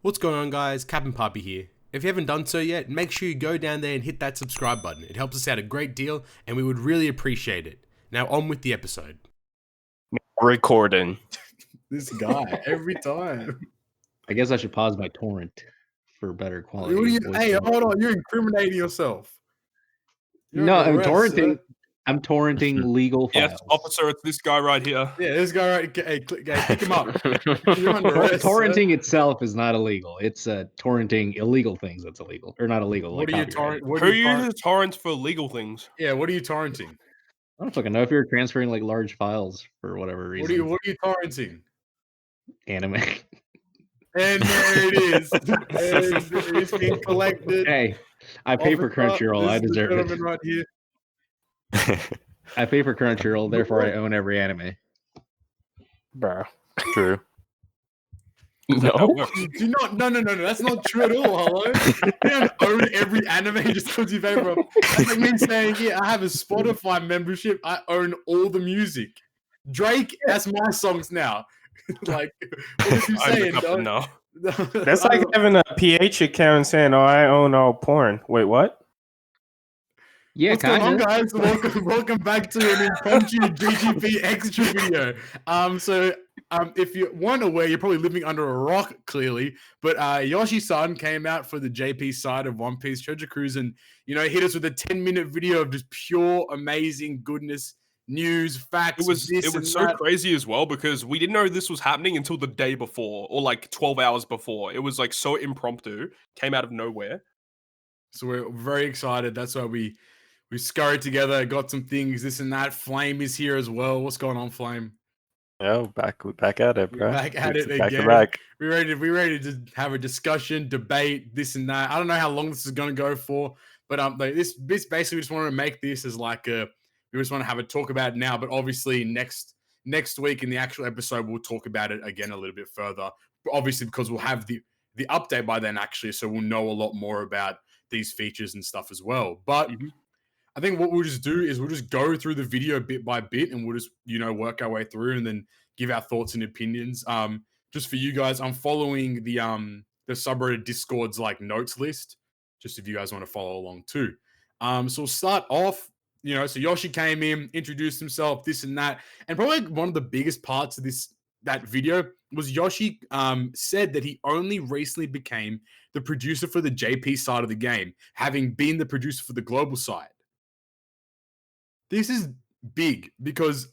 What's going on, guys? Captain Papi here. If you haven't done so yet, make sure you go down there and hit that subscribe button. It helps us out a great deal and we would really appreciate it. Now on with the episode. Recording. This guy, every time. I guess I should pause my torrent for better quality. What are you, hey, hold on. You're incriminating yourself. You're No, under I'm arrest, torrenting. sir. I'm torrenting legal files. Yes, officer, it's this guy right here. Yeah, this guy right. Hey, pick him up. You're under arrest. Torrenting sir. itself is not illegal. It's torrenting illegal things that's illegal, or not illegal. What like are you copyrighted. torrent? Who uses torrents for legal things? Yeah, what are you torrenting? I don't fucking know if you're transferring like large files for whatever reason. What are you torrenting? Anime. And there it is. And it's being collected. Hey, I pay for Crunchyroll. I deserve it. Right here. I pay for Crunchyroll, therefore I own every anime. Bruh. True. No. Do not, no, that's not true at all, hello. You don't own every anime just because you pay for them. That's like me saying, yeah, I have a Spotify membership, I own all the music. Drake, that's my songs now. Like, what are you saying, dog? No. That's like having a PH account saying, "Oh, I own all porn." Wait, what? Yeah, What's going on, kinda. guys? Welcome back to an impromptu GGP extra video. If you weren't aware, you're probably living under a rock, clearly. But Yoshi-san came out for the JP side of One Piece Treasure Cruise, and hit us with a 10-minute video of just pure, amazing goodness, news, facts. It was so crazy as well because we didn't know this was happening until the day before, or like 12 hours before. It was like so impromptu, came out of nowhere. So we're very excited. That's why we scurried together, got some things, this and that. Flame is here as well. What's going on, Flame? Oh, back at it, bro. Back at it back again. to back. We ready to have a discussion, debate, this and that. I don't know how long this is going to go for, but this basically we just wanted to make this as like we just want to have a talk about it now. But obviously next week in the actual episode we'll talk about it again a little bit further. Obviously because we'll have the update by then actually, so we'll know a lot more about these features and stuff as well. But I think what we'll just do is we'll just go through the video bit by bit and we'll just, work our way through and then give our thoughts and opinions. Just for you guys, I'm following the subreddit Discord's like notes list, just if you guys want to follow along too. So we'll start off, so Yoshi came in, introduced himself, this and that. And probably one of the biggest parts of that video was Yoshi said that he only recently became the producer for the JP side of the game, having been the producer for the global side. This is big because,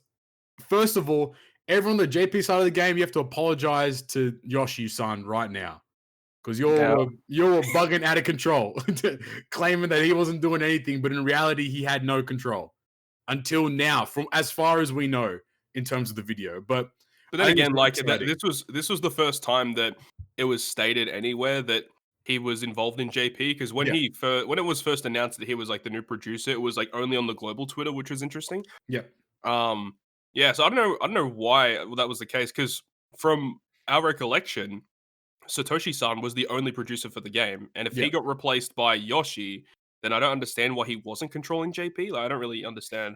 first of all, everyone on the JP side of the game, you have to apologize to Yoshi-san right now because you're bugging out of control, claiming that he wasn't doing anything, but in reality, he had no control until now, from as far as we know in terms of the video. But then again, like this was the first time that it was stated anywhere that he was involved in JP, because when it was first announced that he was like the new producer, it was like only on the global Twitter, which was interesting. Yeah. So I don't know why that was the case, because from our recollection, Satoshi-san was the only producer for the game, and if he got replaced by Yoshi, then I don't understand why he wasn't controlling JP. Like, I don't really understand.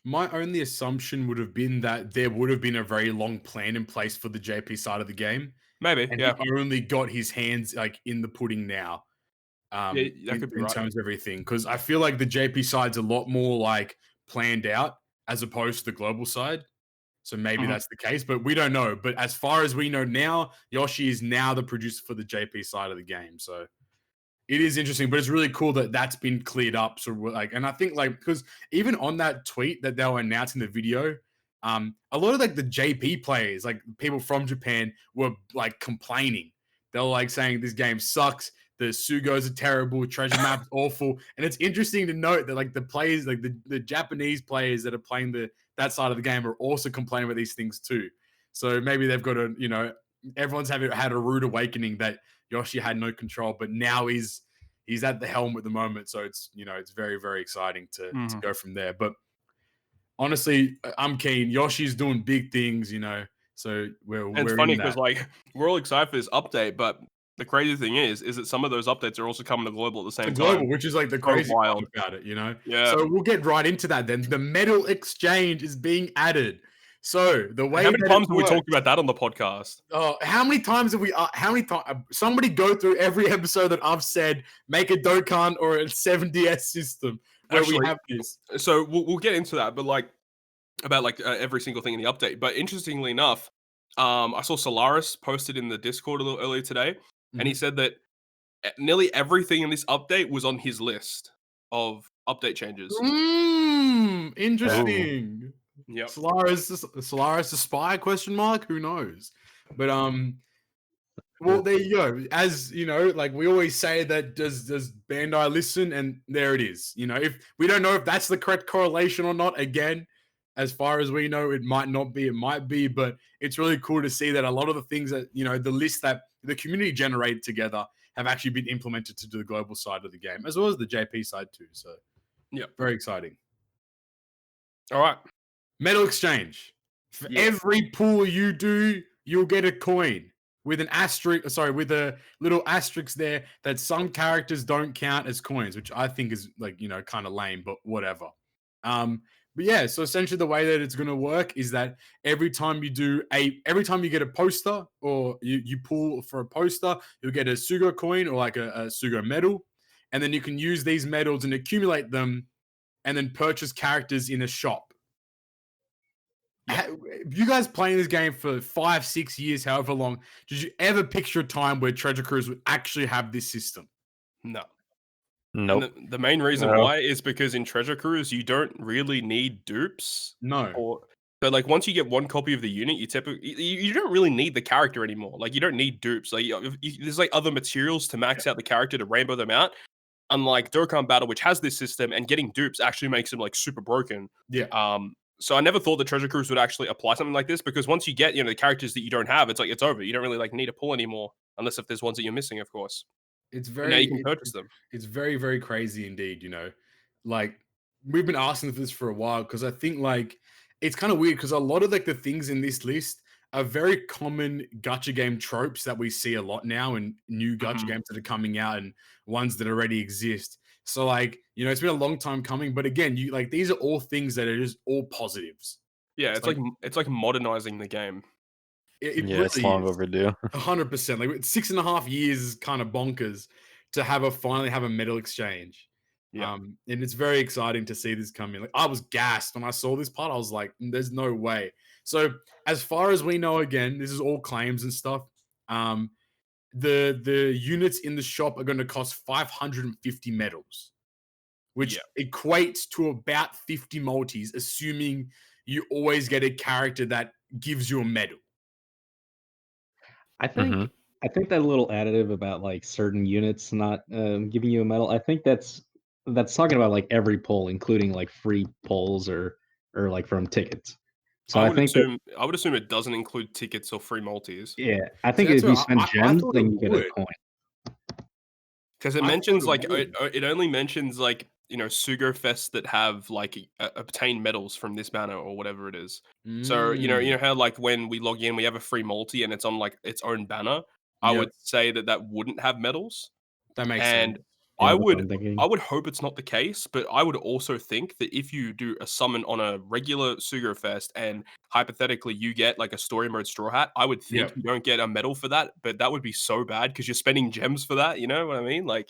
My only assumption would have been that there would have been a very long plan in place for the JP side of the game. Maybe, and he only got his hands like in the pudding now. That could be in terms of everything, because I feel like the JP side's a lot more like planned out as opposed to the global side. So maybe that's the case, but we don't know. But as far as we know now, Yoshi is now the producer for the JP side of the game. So it is interesting, but it's really cool that that's been cleared up. So and I think because even on that tweet that they were announcing the video, a lot of like the JP players, like people from Japan, were like complaining. They were like saying this game sucks. The Sugos are terrible. Treasure map's awful. And it's interesting to note that like the players, like the Japanese players that are playing that side of the game are also complaining about these things too. So maybe they've got everyone's had a rude awakening that Yoshi had no control, but now he's at the helm at the moment. So it's it's very, very exciting to go from there. But honestly, I'm keen. Yoshi's doing big things, So it's funny because like we're all excited for this update, but the crazy thing is that some of those updates are also coming to global at the same time. Which is like the crazy part about it, Yeah. So we'll get right into that then. The medal exchange is being added. So the way How many that times it have we talked works- about that on the podcast? Oh, how many times have we? How many times? Somebody go through every episode that I've said make a Dokkan or a 7DS system where we Actually, have this. So we'll get into that, but like about like every single thing in the update. But interestingly enough, I saw Solaris posted in the Discord a little earlier today, and he said that nearly everything in this update was on his list of update changes. Interesting. Yep. Solaris the spy? Question mark? Who knows? But well, there you go. As you know, like we always say that does Bandai listen? And there it is. You know, if we don't know if that's the correct correlation or not, again, as far as we know, it might not be, it might be, but it's really cool to see that a lot of the things that, you know, the list that the community generated together have actually been implemented to the global side of the game, as well as the JP side too. So yeah, very exciting. All right. Medal exchange. For every pull you do, you'll get a coin with an asterisk. Sorry, with a little asterisk there that some characters don't count as coins, which I think is like, you know, kind of lame, but whatever. But yeah, so essentially the way that it's going to work is that every time you get a poster or you pull for a poster, you'll get a Sugo coin or like a Sugo medal. And then you can use these medals and accumulate them and then purchase characters in a shop. You guys playing this game for 5-6 years, however long, did you ever picture a time where Treasure Cruise would actually have this system? No. Nope. The main reason why is because in Treasure Cruise you don't really need dupes. No. But like once you get one copy of the unit, you don't really need the character anymore. Like you don't need dupes. Like there's like other materials to max out the character to rainbow them out. Unlike Dokkan Battle, which has this system, and getting dupes actually makes them like super broken. Yeah. So I never thought the Treasure Cruise would actually apply something like this, because once you get, you know, the characters that you don't have, it's like it's over. You don't really like need a pull anymore, unless if there's ones that you're missing, of course. It's And now you can purchase them. It's very, very crazy indeed, you know. Like we've been asking for this for a while because I think like it's kind of weird because a lot of like the things in this list are very common gacha game tropes that we see a lot now in new gacha games that are coming out and ones that already exist. So like, you know, it's been a long time coming, but again, you like these are all things that are just all positives. Yeah, it's like modernizing the game. It yeah, really it's long is. overdue. 100%. Like 6.5 years is kind of bonkers to finally have a medal exchange. Yeah. And it's very exciting to see this come in. Like I was gassed when I saw this part. I was like, there's no way. So as far as we know, again, this is all claims and stuff. The units in the shop are going to cost 550 medals, which equates to about 50 multis, assuming you always get a character that gives you a medal. I think that little additive about like certain units not giving you a medal, I think that's talking about like every poll, including like free polls or like from tickets. So I would assume it doesn't include tickets or free multis. Yeah, I think See, if you that's spend what gems, thought then it you get a would. coin. Because it I mentions thought like it would. it only mentions like, you know, Sugo Fest that have like obtained medals from this banner or whatever it is. So you know how like when we log in we have a free multi and it's on like its own banner. I Yep. would say that wouldn't have medals. That makes And sense. Yeah, I that's what I'm would thinking. I would hope it's not the case, but I would also think that if you do a summon on a regular Sugo Fest and hypothetically you get like a story mode straw hat, I would think Yep. you don't get a medal for that, but that would be so bad because you're spending gems for that, you know what I mean? Like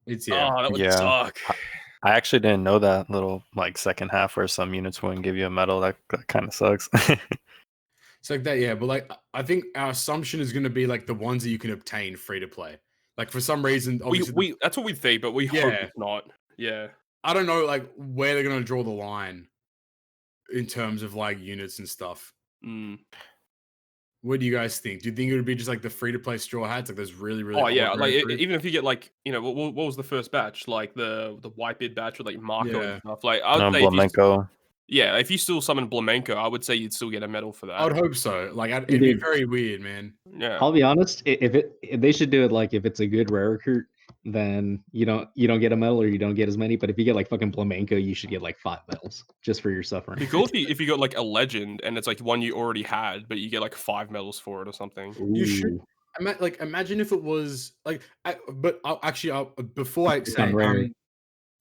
It's oh, that would Yeah. suck. I actually didn't know that little like second half where some units wouldn't give you a medal. That kind of sucks. It's like that, yeah. But like, I think our assumption is going to be like the ones that you can obtain free to play. Like for some reason, obviously, We that's what we think, but we hope Yeah. it's not. Yeah. I don't know like where they're going to draw the line in terms of like units and stuff. Mm. What do you guys think? Do you think it would be just like the free to play straw hats? Like those really, really. Oh yeah, odd like rare fruit? even if you get like, you know, what was the first batch? Like the white bid batch with like Marco Yeah. and stuff. Like I would say if you, Flamenco. yeah, if you still summon Flamenco, I would say you'd still get a medal for I would that. hope so. Like it'd be Dude. very weird, man. Yeah. I'll be honest. If they should do it like if it's a good rare recruit, then you don't get a medal or you don't get as many. But if you get like fucking flamenco, you should get like 5 medals just for your suffering. It'd be cool if you got like a legend and it's like one you already had, but you get like 5 medals for it or something. You should. Ooh. Like imagine if it was like. Before I say, rare.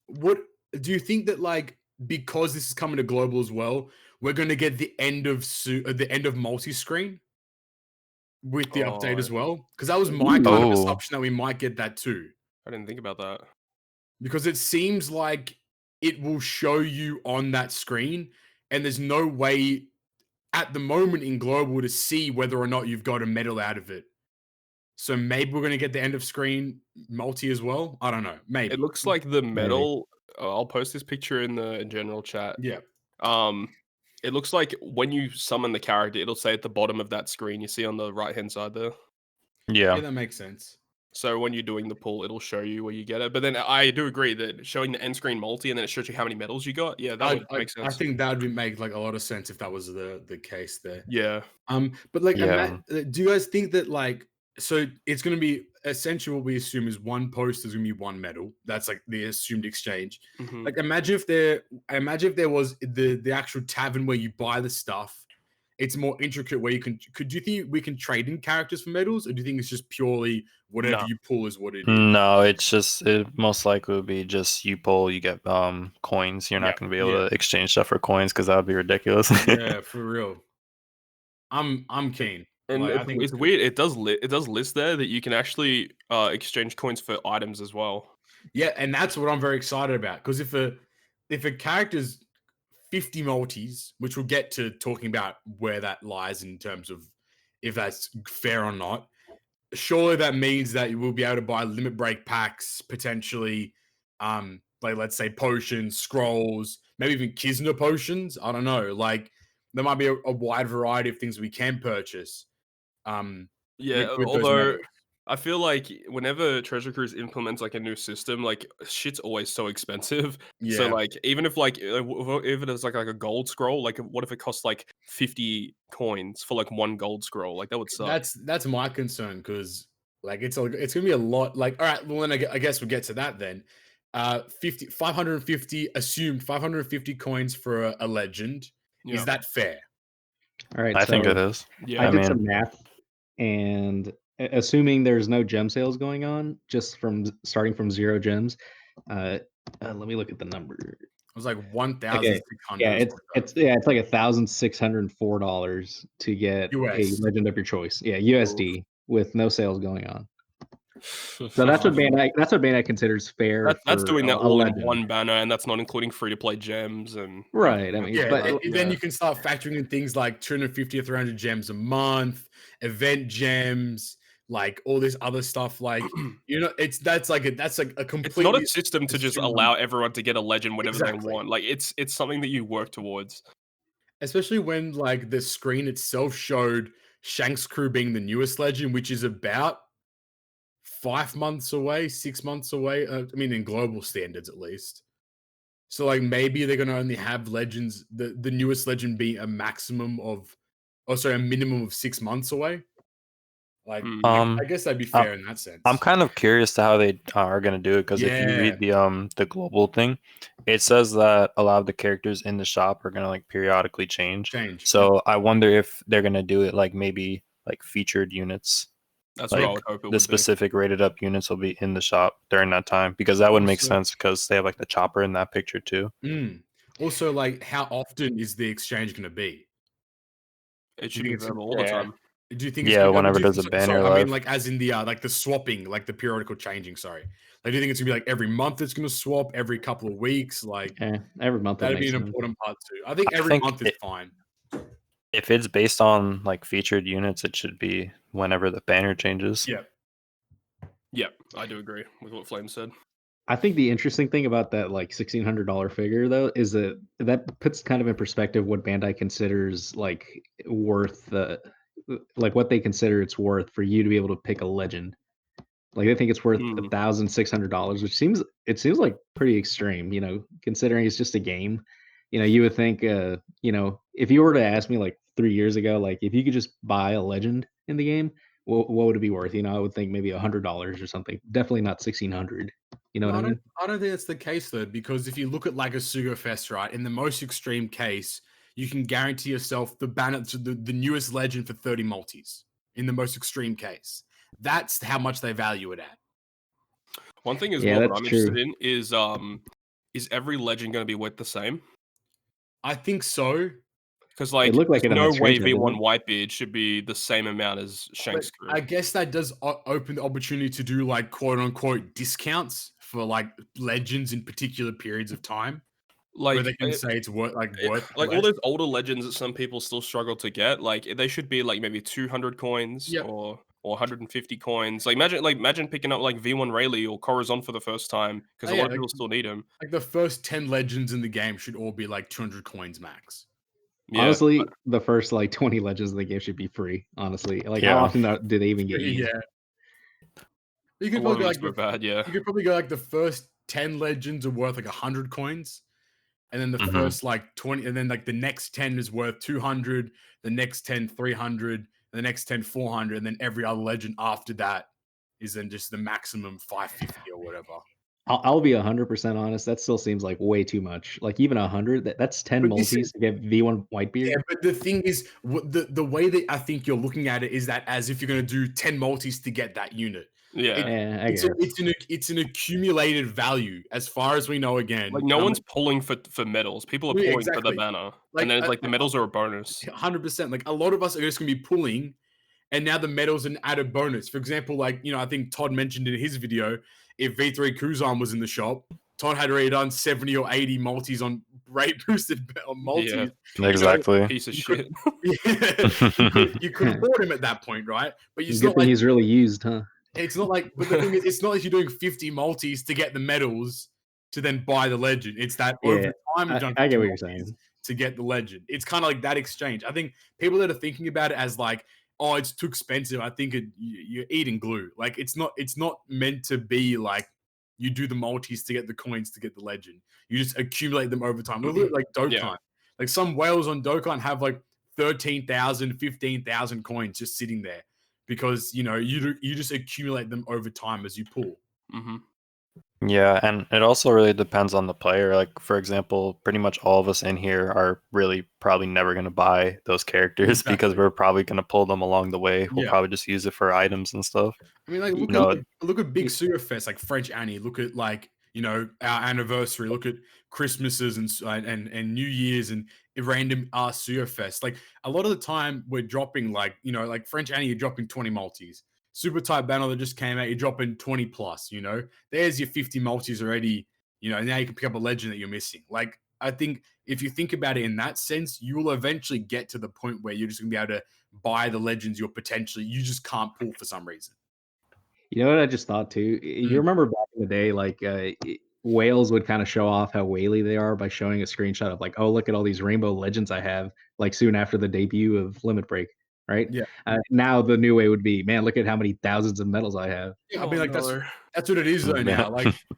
what do you think that like because this is coming to global as well? we're going to get the end of multi-screen with the update as well. Because that was my kind of assumption that we might get that too. I didn't think about that. Because it seems like it will show you on that screen, and there's no way at the moment in global to see whether or not you've got a medal out of it. So maybe we're going to get the end of screen multi as well. I don't know. Maybe it looks like the medal. I'll post this picture in the general chat. Yeah. It looks like when you summon the character, it'll say at the bottom of that screen. You see on the right hand side there. Yeah, that makes sense. So when you're doing the pull, it'll show you where you get it. But then I do agree that showing the end screen multi and then it shows you how many medals you got. Yeah, that would make sense. I think that would make like a lot of sense if that was the case there. Yeah. But like, do you guys think that like, so it's going to be essentially what we assume is one post is going to be one medal. That's like the assumed exchange. Mm-hmm. Like imagine if there was the actual tavern where you buy the stuff. It's more intricate where you can. Could you think we can trade in characters for medals, or do you think it's just purely whatever you pull is what it is? No, it's just it most likely would be just you pull, you get coins. You're not going to be able to exchange stuff for coins because that would be ridiculous. Yeah, for real. I'm keen. And like, I think it's weird. It does list there that you can actually exchange coins for items as well. Yeah, and that's what I'm very excited about because if a character's 50 multis, which we'll get to talking about where that lies in terms of if that's fair or not, surely that means that you will be able to buy limit break packs, potentially, like let's say potions, scrolls, maybe even Kizuna potions. I don't know. Like there might be a wide variety of things we can purchase. With although I feel like whenever Treasure Cruise implements like a new system, like shit's always so expensive. Yeah. So like even if like if it is like a gold scroll, like what if it costs like 50 coins for like one gold scroll? Like that would suck. That's my concern because like it's gonna be a lot. Like all right, well then I guess we'll get to that then. 550 assumed 550 coins for a legend. Is that fair? All right, I think it is. Yeah, I did some math, and assuming there's no gem sales going on, just from starting from 0 gems, let me look at the number. It was like 1,600. Yeah, it's like $1,604 to get a legend of your choice. Yeah, USD with no sales going on. So that's what Bandai considers fair. That's doing that all in legend. one banner, and that's not including free to play gems and right. I mean, then you can start factoring in things like 250 or 300 gems a month, event gems, like all this other stuff. Like that's like a complete. It's not a system to just allow everyone to get a legend whenever they want. Like it's something that you work towards. Especially when like the screen itself showed Shanks Crew being the newest legend, which is about 5 months away, 6 months away. I mean, in global standards, at least. So, like, maybe they're going to only have legends, the newest legend be a minimum of 6 months away. Like, I guess that'd be fair in that sense. I'm kind of curious to how they are going to do it because if you read the global thing, it says that a lot of the characters in the shop are going to like periodically change. So I wonder if they're going to do it like maybe like featured units. That's like what I would hope it would the specific rated up units will be in the shop during that time because that would make sense because they have like the chopper in that picture too. Also, like how often is the exchange going to be? It should be available all the time. Do you think? Whenever there's a banner. I mean, like as in the like the swapping, like the periodical changing. Sorry, like do you think it's gonna be like every month it's gonna swap, every couple of weeks, like every month? That'd be an important part too. I think every month is fine. If it's based on like featured units, it should be whenever the banner changes. Yeah, I do agree with what Flame said. I think the interesting thing about that like $1,600 figure though is that puts kind of in perspective what Bandai considers like worth like what they consider it's worth for you to be able to pick a legend. Like they think it's worth $1,600, which seems like pretty extreme, considering it's just a game. You would think if you were to ask me like 3 years ago, like if you could just buy a legend in the game, what would it be worth? I would think maybe $100 or something. Definitely not 1,600. You know what I mean? I don't think that's the case though, because if you look at like a Sugo Fest, right, in the most extreme case, you can guarantee yourself the banner to the newest legend for 30 multis. In the most extreme case, that's how much they value it at. One thing as well that I'm interested in is every legend going to be worth the same? I think so. Because like, looked like there's it on no the way screenshot, didn't V1 it? Whitebeard should be the same amount as But Shanks Crew. I guess that does open the opportunity to do like quote unquote discounts for like legends in particular periods of time, where Like, they can say it's worth like less. all those older legends that some people still struggle to get, like they should be like maybe 200 coins Yep. or 150 coins. Like imagine picking up like V1 Rayleigh or Corazon for the first time because a lot of people still need him. Like the first 10 legends in the game should all be like 200 coins max. Yeah, Honestly, the first like 20 legends of the game should be free. Honestly, like how Yeah. often do they even get used? Yeah. You a could lot probably of go them like are so bad. Yeah, you could probably go like the first 10 legends are worth like 100 coins. And then the Mhm. first like 20, and then like the next 10 is worth 200, the next 10, 300, the next 10, 400, and then every other legend after that is then just the maximum 550 or whatever. I'll be 100% honest. That still seems like way too much. Like even 100, that's 10 But this multis to get V1 Whitebeard. Yeah, but the thing is, the way that I think you're looking at it is that as if you're going to do 10 multis to get that unit. yeah. I guess. It's an accumulated value as far as we know. Again, Like no one's pulling for medals. People are Yeah, pulling for the exactly. banner, Like, and then it's like the medals are a bonus. 100%. Like a lot of us are just going to be pulling, and now the medals an added bonus. For example, like I think Todd mentioned in his video, if V3 Kuzan was in the shop, Todd had already done 70 or 80 multis on rate boosted multis. Yeah. Exactly. Piece of shit. You could afford him at that point, right? But it's Good not thing like he's really used, huh? it's not like. But the thing is, it's not like you're doing 50 multis to get the medals to then buy the legend. It's that over time you've done I get 50 what you're multis saying. to get the legend. It's kind of like that exchange. I think people that are thinking about it as like, oh, it's too expensive. I think you're eating glue. Like it's not meant to be like you do the multis to get the coins to get the legend. You just accumulate them over time. Look at like Dokkan. Yeah. Like some whales on Dokkan have like 13,000, 15,000 coins just sitting there because you just accumulate them over time as you pull. Mm-hmm. Yeah, and it also really depends on the player. Like, for example, pretty much all of us in here are really probably never going to buy those characters because we're probably going to pull them along the way. We'll probably just use it for items and stuff. I mean, like look at Big Suga Fest, like French Annie. Look at like our anniversary. Look at Christmases and New Year's and random Suga Fest. Like a lot of the time, we're dropping like like French Annie, you're dropping 20 multis. Super type banner that just came out, you're dropping 20 plus. There's your 50 multis already. Now you can pick up a legend that you're missing. Like I think if you think about it in that sense, you will eventually get to the point where you're just gonna be able to buy the legends you just can't pull for some reason. You know what I just thought too? You remember back in the day, like whales would kind of show off how whaley they are by showing a screenshot of like, oh, look at all these rainbow legends I have, like soon after the debut of Limit Break, right? Yeah. Now the new way would be, man, look at how many thousands of medals I have. Yeah, I mean, like that's what it is though now.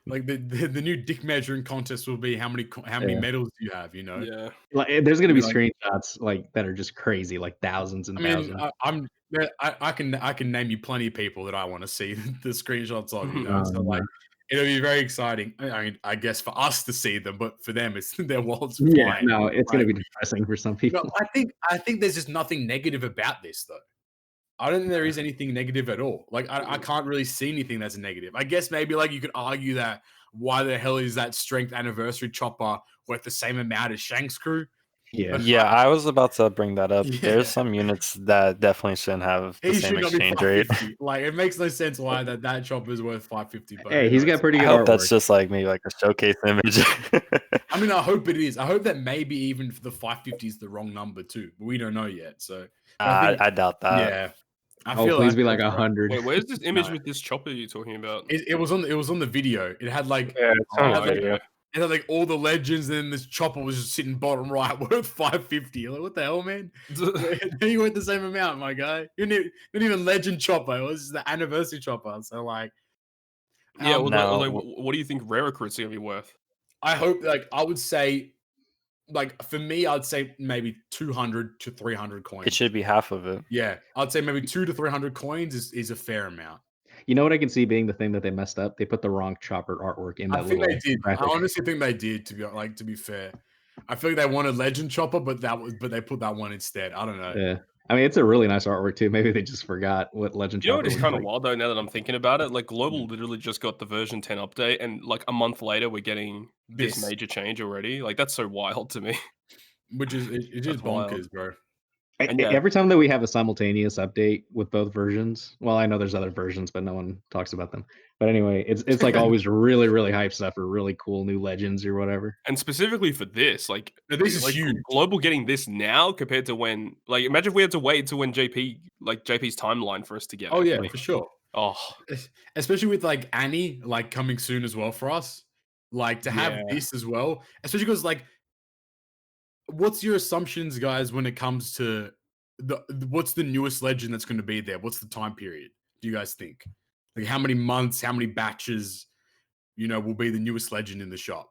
Like the new dick measuring contest will be how many medals do you have? Yeah. Like there's gonna be screenshots like that are just crazy, like thousands and thousands. I can name you plenty of people that I want to see the screenshots of. So like it'll be very exciting. I mean, I guess for us to see them, but for them, it's their world's flying. Yeah, no, it's gonna be depressing for some people. I think there's just nothing negative about this though. I don't think there is anything negative at all. Like I can't really see anything that's negative. I guess maybe like you could argue that why the hell is that strength anniversary chopper worth the same amount as Shanks Crew? Yeah, I was about to bring that up. There's some units that definitely shouldn't have the same exchange rate. Like it makes no sense why that chopper is worth 550. But hey, he's got pretty good I hope artwork. that's just like maybe like a showcase image. I mean, I hope it is. I hope that maybe even the 550 is the wrong number too, but we don't know yet. So I doubt that. Yeah. Please be like 100. Wait, where's this image with this chopper you're talking about? It was on the video. It had like it had like all the legends, and then this chopper was just sitting bottom right worth 550. Like, what the hell, man? You worth the same amount, my guy. You're not even legend chopper. It was the anniversary chopper. So like, yeah. What do you think rare recruits are gonna be worth? I hope I would say. Like for me, I'd say maybe 200 to 300 coins. It should be half of it. Yeah, I'd say maybe 200 to 300 coins is a fair amount. You know what I can see being the thing that they messed up? They put the wrong chopper artwork in that. I think they did. Graphic. I honestly think they did. To be fair, I feel like they wanted Legend Chopper, but they put that one instead. I don't know. Yeah. I mean, it's a really nice artwork too. Maybe they just forgot what Legend. You know what is kind of wild though. Now that I'm thinking about it, like Global literally just got the version 10 update, and like a month later, we're getting this major change already. Like that's so wild to me. which is it is wild. bonkers, bro. And yeah. Every time that we have a simultaneous update with both versions, well, I know there's other versions, but no one talks about them. But anyway, it's like always really, really hype stuff or really cool new legends or whatever. And specifically for this, Now, this is huge. Global getting this now compared to when, like, imagine if we had to wait until when JP's timeline for us to get Oh it. yeah, Like, for sure. oh, Especially with like Annie like coming soon as well for us. Like to have Yeah. this as well, especially because like, what's your assumptions, guys, when it comes to what's the newest legend that's going to be there? What's the time period? Do you guys think? Like how many months, how many batches, will be the newest legend in the shop?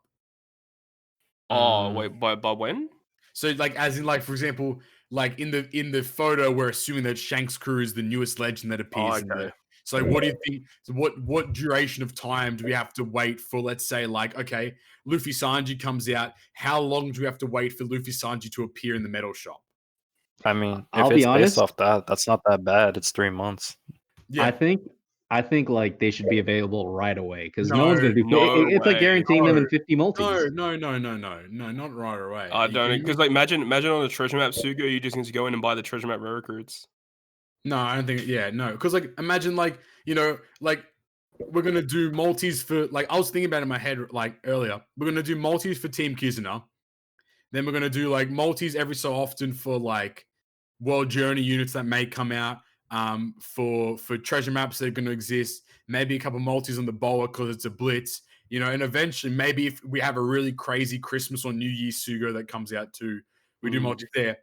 wait, by when? So like as in like for example, like in the photo, we're assuming that Shanks Crew is the newest legend that appears in okay. the. So what do you think? So what duration of time do we have to wait for? Let's say like okay, Luffy Sanji comes out. How long do we have to wait for Luffy Sanji to appear in the metal shop? I mean, I'll if be it's honest. based off that, that's not that bad. It's 3 months. Yeah, I think like they should be available right away because no No, one's gonna do. no It's like way. guaranteeing them in No. 50 multis. no, not right away. I don't know, because like imagine on the treasure map, Sugo, you just need to go in and buy the treasure map rare recruits. No, I don't think. Yeah, no, because like imagine like like we're gonna do multis for like I was thinking about it in my head like earlier. We're gonna do multis for Team Kizuna, then we're gonna do like multis every so often for like World Journey units that may come out. For treasure maps that are going to exist, maybe a couple multis on the Boa because it's a blitz, and eventually maybe if we have a really crazy Christmas or New Year's Sugo that comes out too, we do multis there.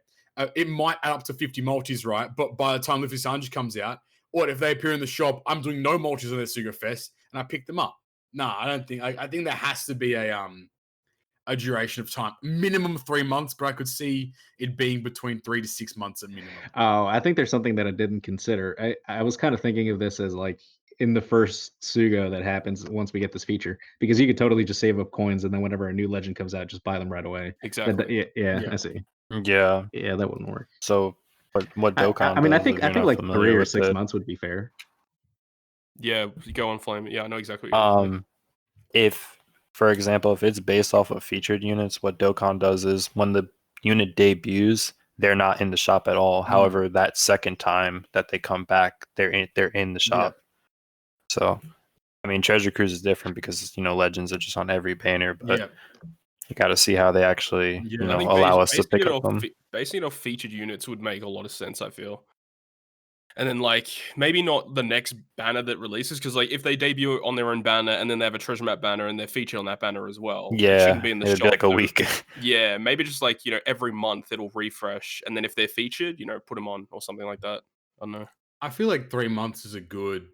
It might add up to 50 multis, right? But by the time Luffy Sanji comes out, or if they appear in the shop, I'm doing no multis on their Sugo Fest and I pick them up. No, I don't think. I think there has to be a duration of time, minimum 3 months, but I could see it being between 3 to 6 months at minimum. Oh, I think there's something that I didn't consider. I was kind of thinking of this as like in the first Sugo that happens once we get this feature, because you could totally just save up coins and then whenever a new legend comes out, just buy them right away. Exactly. Yeah, Yeah. I see. Yeah. Yeah, that wouldn't work. So, what Dokkan I mean, does, I think if you're not like familiar 3 or with 6 it, months would be fair. Yeah, you go on Flame. Yeah, I know exactly what you're saying. If, for example, if it's based off of featured units, what Dokkan does is when the unit debuts, they're not in the shop at all. However, that second time that they come back, they're in the shop. So, I mean, Treasure Cruise is different because legends are just on every banner, but you got to see how they actually I think allow us to pick up them. Basing it off featured units would make a lot of sense, I feel. And then like maybe not the next banner that releases, because like if they debut on their own banner and then they have a treasure map banner and they're featured on that banner as well, it shouldn't be in the it'd shop. be like a week. Yeah, maybe just like every month it'll refresh, and then if they're featured, put them on or something like that. I don't know. I feel like 3 months is a good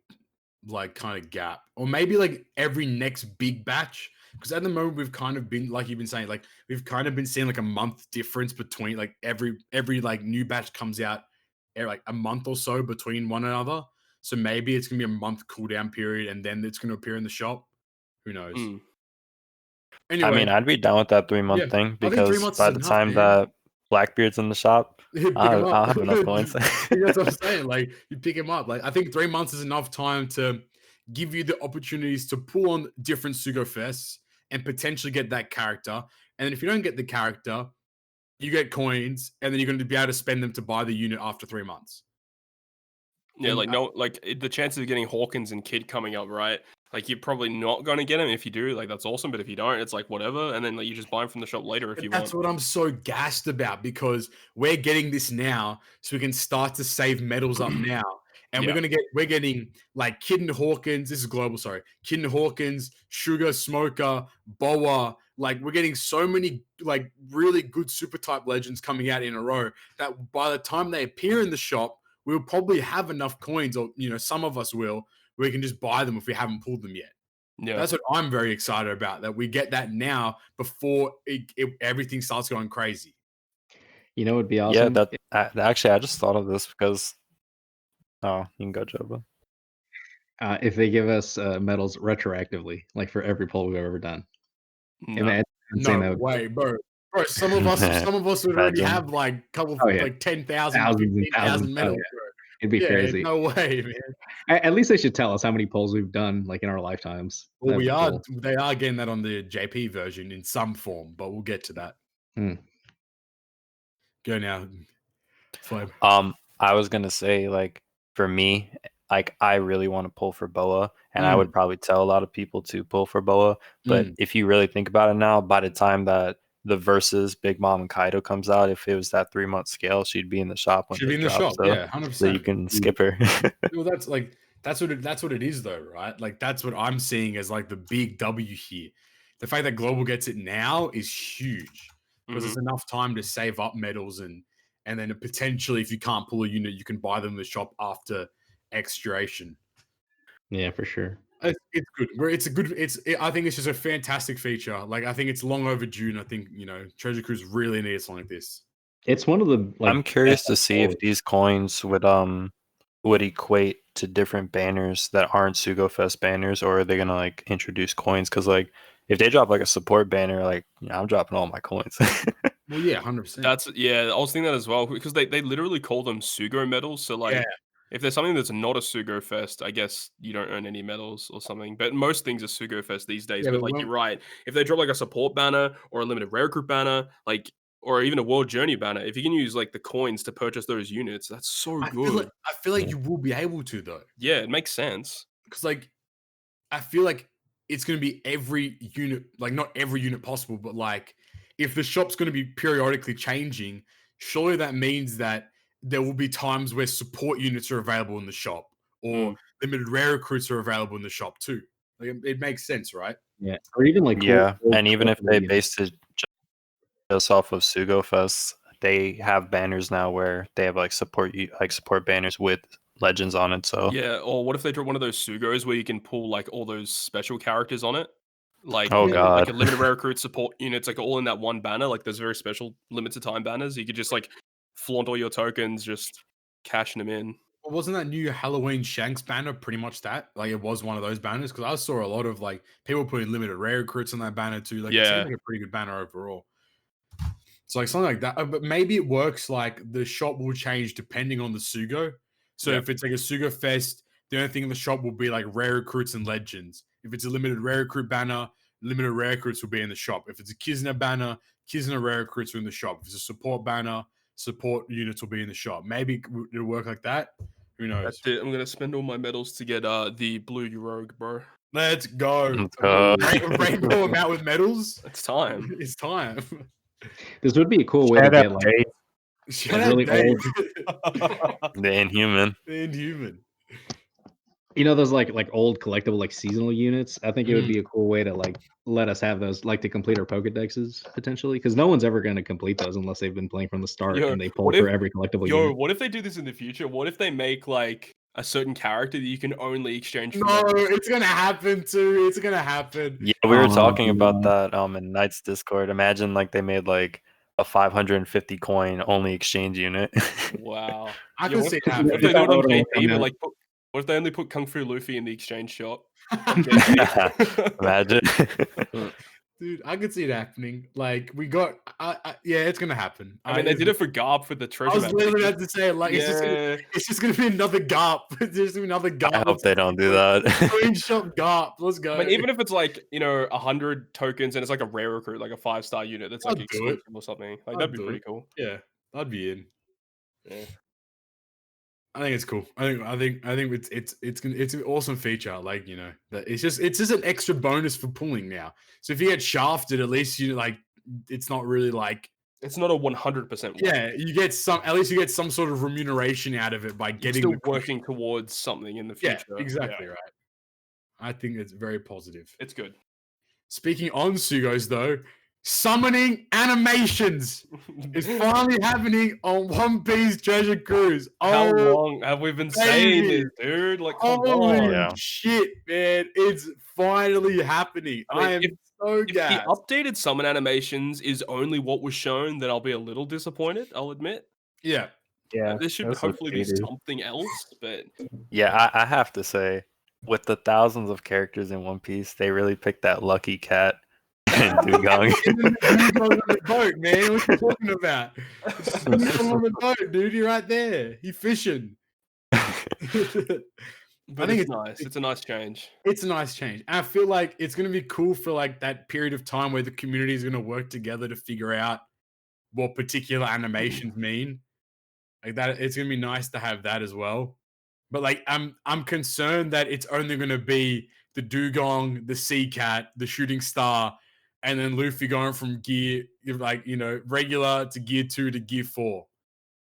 like kind of gap, or maybe like every next big batch, because at the moment we've kind of been like you've been saying, like we've kind of been seeing like a month difference between like every like new batch comes out like a month or so between one another. So maybe it's gonna be a month cooldown period and then it's gonna appear in the shop. Who knows? Anyway, I mean, I'd be down with that 3-month thing, because by the time that Blackbeard's in the shop, I'll have enough coins. That's what I'm saying. Like you pick him up. Like I think 3 months is enough time to give you the opportunities to pull on different Sugo Fests and potentially get that character. And then if you don't get the character, you get coins, and then you're going to be able to spend them to buy the unit after 3 months. Yeah, the chances of getting Hawkins and Kid coming up, right? Like you're probably not going to get them. If you do, like that's awesome. But if you don't, it's like whatever. And then like you just buy them from the shop later if you want. That's what I'm so gassed about, because we're getting this now, so we can start to save medals up now. And we're getting like Kid and Hawkins. This is global, sorry. Kid and Hawkins, Sugar, Smoker, Boa. Like we're getting so many like really good super type legends coming out in a row that by the time they appear in the shop, we'll probably have enough coins, or some of us will, where we can just buy them if we haven't pulled them yet. Yeah, that's what I'm very excited about. That we get that now before everything starts going crazy. It'd be awesome. Yeah, actually, I just thought of this because. Oh, you can go, Joba. If they give us medals retroactively, like for every poll we've ever done. No way, bro. Bro, some of us would already have like a couple like 10,000, 15,000 medals. Yeah. It'd be crazy. No way, man. At least they should tell us how many polls we've done like in our lifetimes. Well, they are getting that on the JP version in some form, but we'll get to that. Go now. Flame. I was gonna say, like, for me, like, I really want to pull for Boa, and I Mm. would probably tell a lot of people to pull for Boa. But if you really think about it now, by the time that the versus Big Mom Kaido comes out, if it was that 3-month scale, she'd be in the shop when She'd be it in the drops. shop, So, yeah, so you 100%. can skip her. Well, that's what it is, though, right? Like, that's what I'm seeing as like the big W here. The fact that Global gets it now is huge because it's enough time to save up medals and then potentially, if you can't pull a unit, you can buy them in the shop after X duration. Yeah, for sure. It's good. I think it's just a fantastic feature. Like, I think it's long overdue, and I think Treasure Cruise really needs something like this. It's one of the I'm curious to see if these coins would equate to different banners that aren't Sugo Fest banners, or are they gonna like introduce coins? Because like if they drop like a support banner, like I'm dropping all my coins. Well, yeah, 100%. I was thinking that as well because they literally call them Sugo medals. So like, if there's something that's not a Sugo Fest, I guess you don't earn any medals or something. But most things are Sugo Fest these days. Yeah, but but like, you're right. If they drop like a support banner or a limited rare group banner, like, or even a World Journey banner, if you can use like the coins to purchase those units, that's so good. I feel like you will be able to, though. Yeah, it makes sense. Because like I feel like it's going to be every unit, like not every unit possible, but like if the shop's going to be periodically changing, surely that means that there will be times where support units are available in the shop or limited rare recruits are available in the shop too. Like, it makes sense, right? Yeah, or even like and even if they based it just off of Sugo Fest, they have banners now where they have like support banners with legends on it. So yeah, or what if they drop one of those Sugos where you can pull like all those special characters on it? Like, oh god, like a limited rare recruit support units, like all in that one banner. Like those very special limited time banners. You could just like flaunt all your tokens, just cashing them in. Well, wasn't that new Halloween Shanks banner pretty much that? Like, it was one of those banners because I saw a lot of like people putting limited rare recruits on that banner too. Like, it seemed like a pretty good banner overall. So like something like that, but maybe it works like the shop will change depending on the Sugo. So if it's like a Sugo Fest, the only thing in the shop will be like rare recruits and legends. If it's a limited rare recruit banner, limited rare recruits will be in the shop. If it's a Kizuna banner, Kizuna rare recruits are in the shop. If it's a support banner, support units will be in the shop. Maybe it'll work like that. Who knows? That's it. I'm gonna spend all my medals to get the blue Rogue, bro. Let's go. Rainbow them out with medals. It's time. It's time. This would be a cool way to get like really old. The Inhuman. The Inhuman. You know those like old collectible like seasonal units? I think it would be a cool way to like let us have those, like to complete our Pokedexes potentially, because no one's ever going to complete those unless they've been playing from the start and they pull for every collectible unit. What if they do this in the future? What if they make like a certain character that you can only exchange for? No, it's gonna happen too. It's gonna happen. Yeah, we were talking about that in Knight's Discord. Imagine like they made like a 550 coin only exchange unit. Wow. I can see that. What if they do it on JP, but like what if they only put Kung Fu Luffy in the exchange shop? Imagine. Dude, I could see it happening. Like, we got, yeah, it's gonna happen. I mean, they did it for Garp with the treasure. I was literally about to say, like, it's just gonna be another Garp. It's just gonna be another Garp. I hope they don't do that. Screenshot Garp. Let's go. I mean, even if it's like 100 tokens and it's like a rare recruit, like a 5-star unit that's like exclusive or something, like that'd be pretty cool. Yeah, I'd be in. Yeah. I think it's cool. I think it's an awesome feature. Like, that it's just an extra bonus for pulling now. So if you get shafted, at least it's not really like it's not a 100%. Yeah, you get at least you get some sort of remuneration out of it by getting still working towards something in the future. Yeah, exactly right. I think it's very positive. It's good. Speaking on Sugos though, summoning animations is finally happening on One Piece Treasure Cruise. How long have we been saying this, dude? Like, holy shit, man. It's finally happening. I am so gassed. If the updated summon animations is only what was shown, then I'll be a little disappointed, I'll admit. Yeah. Yeah. This should hopefully be something else, but... Yeah, I have to say, with the thousands of characters in One Piece, they really picked that lucky cat. Dugong. on the boat, man. What you talking about? On the boat, dude. You're right there. He fishing. But I think it's nice. It's a nice change. It's a nice change. And I feel like it's going to be cool for like that period of time where the community is going to work together to figure out what particular animations mean. Like that, it's gonna be nice to have that as well. But like, I'm concerned that it's only gonna be the Dugong, the Sea Cat, the Shooting Star, and then Luffy going from gear like regular to gear 2 to gear 4.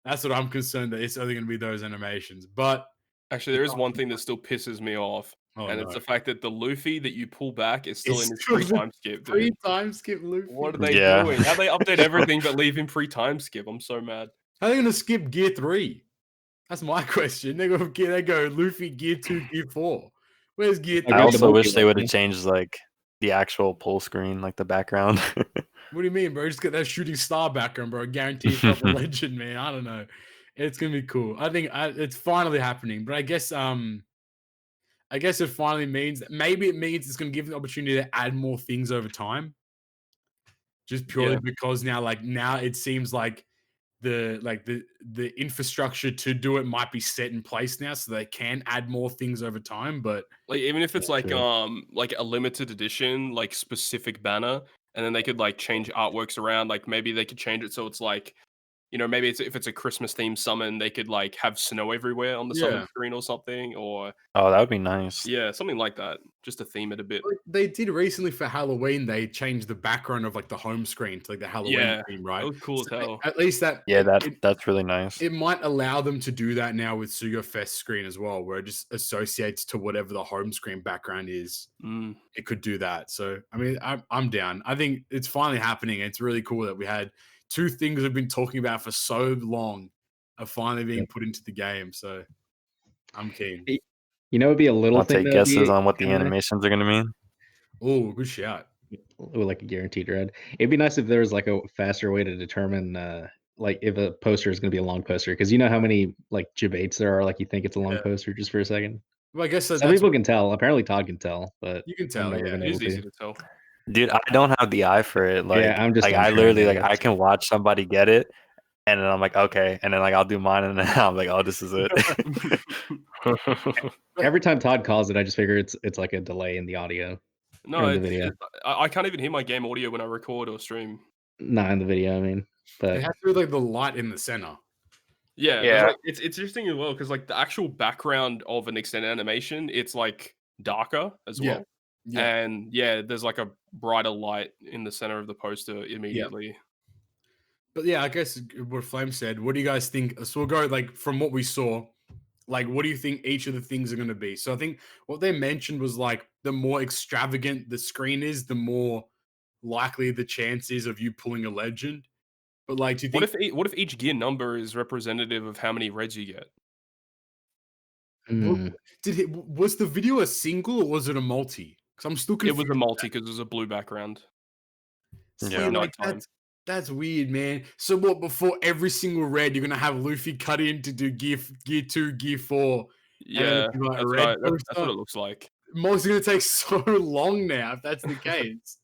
That's what I'm concerned that it's only gonna be those animations. But actually, there is one thing that still pisses me off, and it's the fact that the Luffy that you pull back is still in his free time skip. Dude. Free time skip Luffy. What are they doing? How they update everything but leave him free time skip? I'm so mad. How are they gonna skip gear 3? That's my question. They go Luffy gear 2, gear 4. Where's gear 3? I also wish they would have changed like the actual pull screen, like the background. What do you mean, bro? Just get that Shooting Star background, bro. Guaranteed proper legend, man. I don't know. It's gonna be cool. I think it's finally happening, but I guess it finally means maybe it means it's gonna give the opportunity to add more things over time. Just purely because now it seems like the infrastructure to do it might be set in place now, so they can add more things over time. But like even if it's like a limited edition, like specific banner, and then they could like change artworks around, like maybe they could change it so it's like, maybe if it's a Christmas themed summon, they could like have snow everywhere on the summon screen or something, or that would be nice. Yeah, something like that, just to theme it a bit. They did recently for Halloween. They changed the background of like the home screen to like the Halloween theme, right? That was cool as hell. At least that. Yeah, that's really nice. It might allow them to do that now with Sugo Fest screen as well, where it just associates to whatever the home screen background is. It could do that. So I mean, I'm down. I think it's finally happening. It's really cool that we had 2 things we've been talking about for so long are finally being put into the game. So I'm keen. It'd be a little I'll thing. take guesses on what the animations are going to mean. Oh, good shout. Like a guaranteed red. It'd be nice if there was like a faster way to determine like if a poster is going to be a long poster, because you know how many like debates there are. Like you think it's a long poster just for a second. Well, I guess some people can tell. Apparently, Todd can tell, but you can tell. It's easy to tell. Dude, I don't have the eye for it. Like, I'm just like I literally like I can watch somebody get it, and then I'm like, okay, and then like I'll do mine, and then I'm like, oh, this is it. Every time Todd calls it, I just figure it's like a delay in the audio. No, in the video. I can't even hear my game audio when I record or stream. Not in the video, I mean. But it has to be like the light in the center. Yeah. Like, it's interesting as well because like the actual background of an extended animation, it's like darker as well. And there's like a brighter light in the center of the poster immediately. But I guess what Flame said, what do you guys think? So we'll go like from what we saw, like what do you think each of the things are going to be? So I think what they mentioned was like the more extravagant the screen is, the more likely the chance is of you pulling a legend. But like, do you think what if each gear number is representative of how many reds you get? Was the video a single or was it a multi? Because I'm still confused. It was a multi because it was a blue background. Like that's weird, man. So what? Before every single red, you're gonna have Luffy cut in to do gear 2, gear 4. Yeah, that's right. That's what it looks like. Most gonna take so long now if that's the case.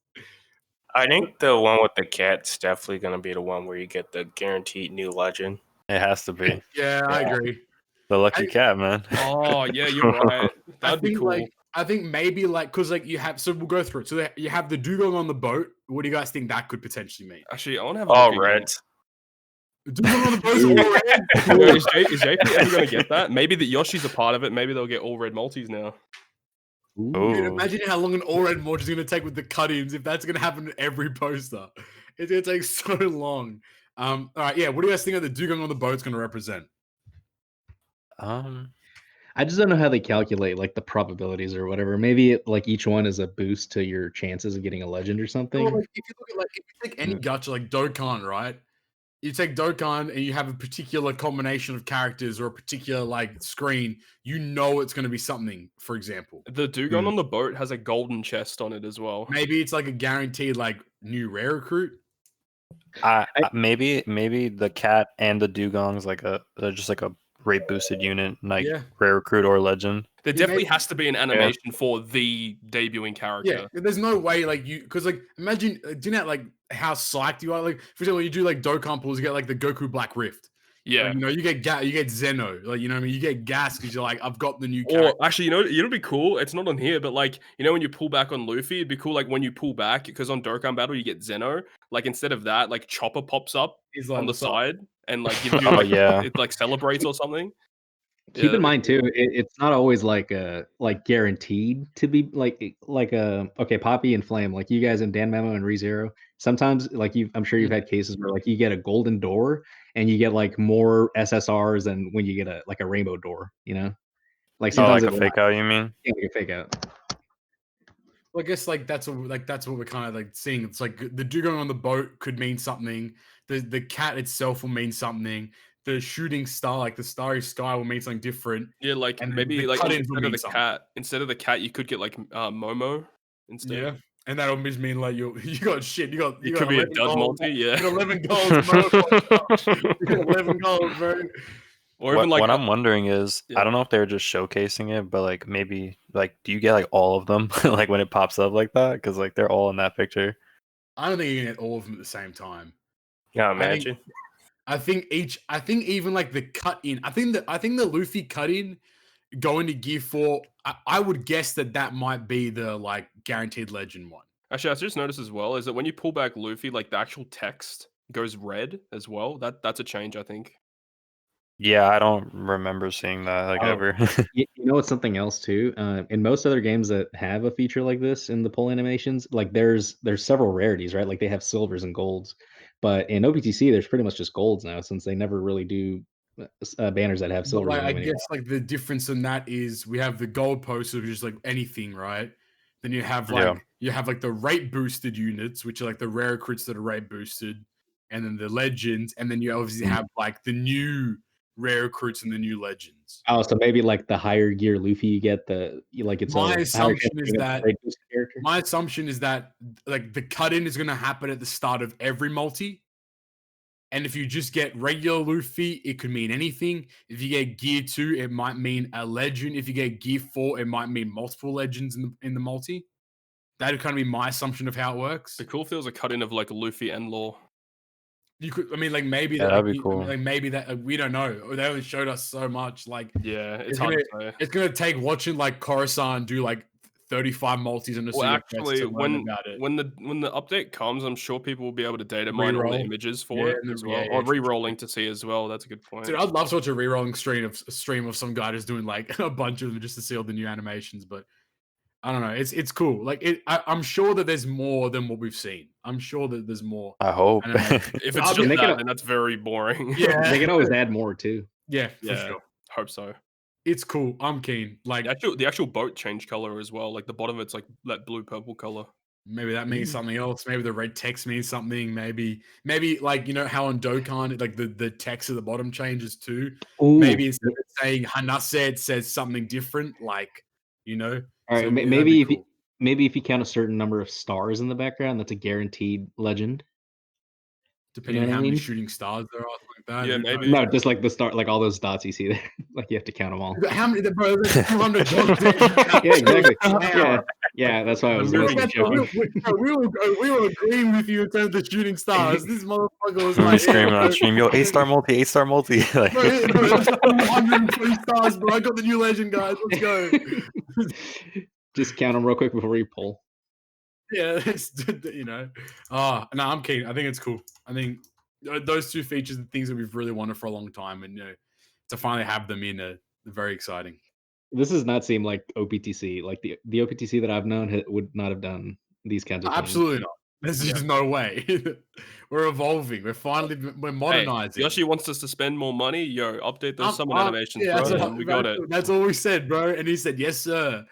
I think the one with the cat's definitely gonna be the one where you get the guaranteed new legend. It has to be. Yeah, I agree. The lucky cat, man. Oh yeah, you're right. That'd be cool. I think maybe like because like you have, so we'll go through it. So you have the dugong on the boat. What do you guys think that could potentially mean? Actually, I want to have all reds. Dugong on the boat all red. Is JP ever gonna get that? Maybe that Yoshi's a part of it. Maybe they'll get all red multis now. Dude, imagine how long an all red multi is gonna take with the cut-ins if that's gonna happen in every poster. It's gonna take so long. All right, what do you guys think of the dugong on the boat's gonna represent? I just don't know how they calculate like the probabilities or whatever. Maybe like each one is a boost to your chances of getting a legend or something. Well, like, if you look at if you take any gacha like Dokkan, right? You take Dokkan and you have a particular combination of characters or a particular like screen, you know it's going to be something. For example, the dugong on the boat has a golden chest on it as well. Maybe it's like a guaranteed like new rare recruit. Maybe the cat and the dugong's like they're just like a rate boosted unit, like rare recruit or legend. There definitely has to be an animation for the debuting character. Yeah, there's no way like because like imagine do you know like how psyched you are, like for example you do like Dokkan pulls, you get like the Goku Black Rift. Yeah. Like, you get Zeno. Like, you know what I mean? You get gas because you're like, I've got the new Or character. actually, it'd be cool. It's not on here, but like, when you pull back on Luffy, it'd be cool. Like when you pull back, because on Dokkan Battle you get Zeno. Like instead of that, like Chopper pops up He's like, on the "What's up?" side and like gives you Oh, like yeah. it like celebrates or something. Keep Yeah, in mind too, it's not always like guaranteed to be okay, Papi and Flame, like you guys in Dan Memo and ReZero. Sometimes like I'm sure you've had cases where like you get a golden door and you get like more SSRs than when you get a rainbow door. Like Oh, sometimes like a fake out, you mean? yeah, like a fake out. Well, I guess that's what we're kind of like seeing. It's like the dude going on the boat could mean something. The cat itself will mean something. The shooting star, like the starry sky, will mean something different. yeah. Like And maybe the like cut-ins will mean something. instead of the cat, you could get like Momo instead. Yeah, and that'll just mean like you got shit. You got It could be a 11 Dodge goals. multi, yeah. You got 11 goals, bro. You got 11 goals, bro. Or even like what I'm wondering is, yeah. I don't know if they're just showcasing it, but like maybe like, do you get like all of them like when it pops up like that? Because like they're all in that picture. I don't think you can get all of them at the same time. Yeah, imagine. I think even like the cut in. I think the Luffy cut in going to Gear 4. I would guess that might be the like guaranteed legend one. Actually, I just noticed as well is that when you pull back Luffy, like the actual text goes red as well. That's a change, I think. Yeah, I don't remember seeing that like ever. You know it's something else too. In most other games that have a feature like this in the pull animations, like there's several rarities, right? Like they have silvers and golds, but in OPTC there's pretty much just golds now since they never really do banners that have But silvers like, in I them anymore. guess like the difference in that is we have the gold poster, which is like anything, right? Then you have like the rate boosted units, which are like the rare recruits that are rate boosted, and then the legends, and then you obviously have like the new rare recruits and the new legends. Oh, so maybe like the higher gear Luffy you get it's My a assumption is that character. my assumption is that like the cut in is going to happen at the start of every multi. And if you just get regular Luffy, it could mean anything. If you get Gear 2, it might mean a legend. If you get Gear 4, it might mean multiple legends in the multi. That would kind of be my assumption of how it works. The cool feels a cut in of like Luffy and Law. You could, I mean, like maybe that'd be cool. like maybe that we don't know. They only showed us so much. Like, yeah, it's hard to say. It's gonna take watching like Coruscant do like 35 multis on a Well, actually, when the update comes, I'm sure people will be able to data mine all the images for it as well, or re-rolling to see as well. That's a good point. Dude, I'd love to watch a re-rolling stream of some guy just doing like a bunch of them just to see all the new animations. But I don't know. It's cool. Like I'm sure that there's more than what we've seen. I'm sure that there's more. I hope. If it's just that, then that's very boring. Yeah, they can always add more too. Yeah, for sure. Hope so. It's cool. I'm keen. Like the actual boat changed color as well. Like the bottom of it's like that blue purple color. Maybe that means something else. Maybe the red text means something. Maybe like how on Dokkan like the text at the bottom changes too. Ooh. Maybe instead of saying Hanase, it says something different. Like All right, so, maybe if you count a certain number of stars in the background, that's a guaranteed legend. Depending on how many shooting stars there are, like that. Yeah, maybe. No, just like the star, like all those dots you see there. Like you have to count them all. How many? Bro, there's 200 dots. Yeah, exactly. Yeah, that's why I was joking. We were agreeing with you in terms of shooting stars. This motherfucker was like screaming on stream, yo, 8-star multi, 8-star multi. Like, bro, 120 stars, bro. I got the new legend, guys. Let's go. Just count them real quick before you pull. Yeah, no, I'm keen. I think it's cool. I think those two features and things that we've really wanted for a long time, and to finally have them in are very exciting. This does not seem like OPTC. Like the OPTC that I've known would not have done these kinds of things. Absolutely not. There's just no way. We're evolving. We're modernizing. Hey, Yoshi wants us to spend more money. Yo, update those summon animations, bro. We got it. That's all we said, bro. And he said, "Yes, sir."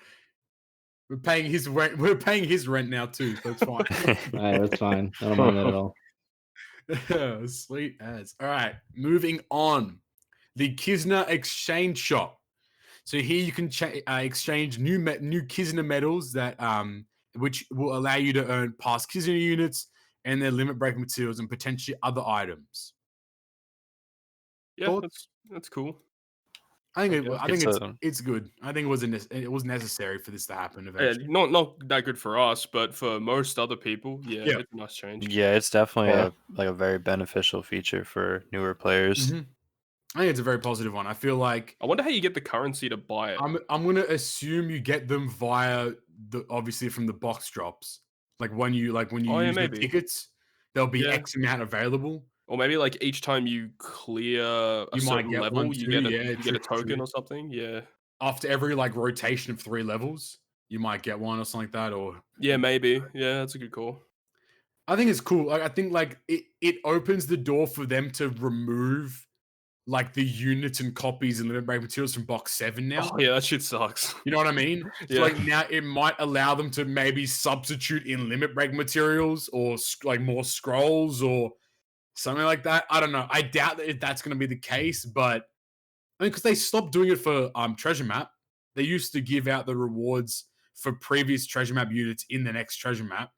We're paying his rent. We're paying his rent now too, so it's fine. All right, that's fine. I don't mind that at all. Sweet as. All right, moving on. The Kizuna Exchange Shop. So here you can exchange new Kizuna medals that which will allow you to earn past Kizuna units and their limit break materials and potentially other items. Yeah, that's cool. I think it's good. I think it was necessary for this to happen eventually. Yeah, not that good for us, but for most other people, it's a nice change. Yeah, it's definitely a very beneficial feature for newer players. Mm-hmm. I think it's a very positive one. I feel like I wonder how you get the currency to buy it. I'm gonna assume you get them via obviously from the box drops. Like when you Oh, yeah, use the maybe. tickets, there'll be Yeah. X amount available. Or maybe like each time you clear a You might certain get level, one you too, get a yeah, you get a true, token true. or something. Yeah. After every like rotation of 3 levels, you might get one or something like that. Or Yeah, maybe. Yeah, that's a good call. I think it's cool. Like I think like it opens the door for them to remove like the units and copies and limit break materials from box 7 now. Oh yeah, that shit sucks. You know what I mean? So Yeah. like now it might allow them to maybe substitute in limit break materials or like more scrolls or something like that. I don't know. I doubt that that's going to be the case, but I mean, because they stopped doing it for treasure map. They used to give out the rewards for previous treasure map units in the next treasure map,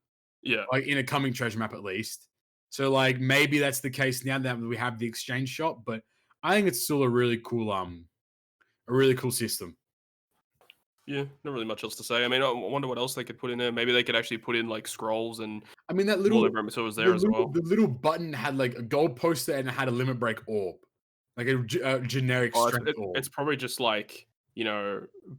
Yeah. like in a coming treasure map at least. So like maybe that's the case now that we have the exchange shop, but I think it's still a really cool system. Yeah, not really much else to say. I mean, I wonder what else they could put in there. Maybe they could actually put in like scrolls and I mean, that all little the materials there as well. the little button had like a gold poster and it had a limit break orb, like a generic Oh, strength orb. it's probably just like,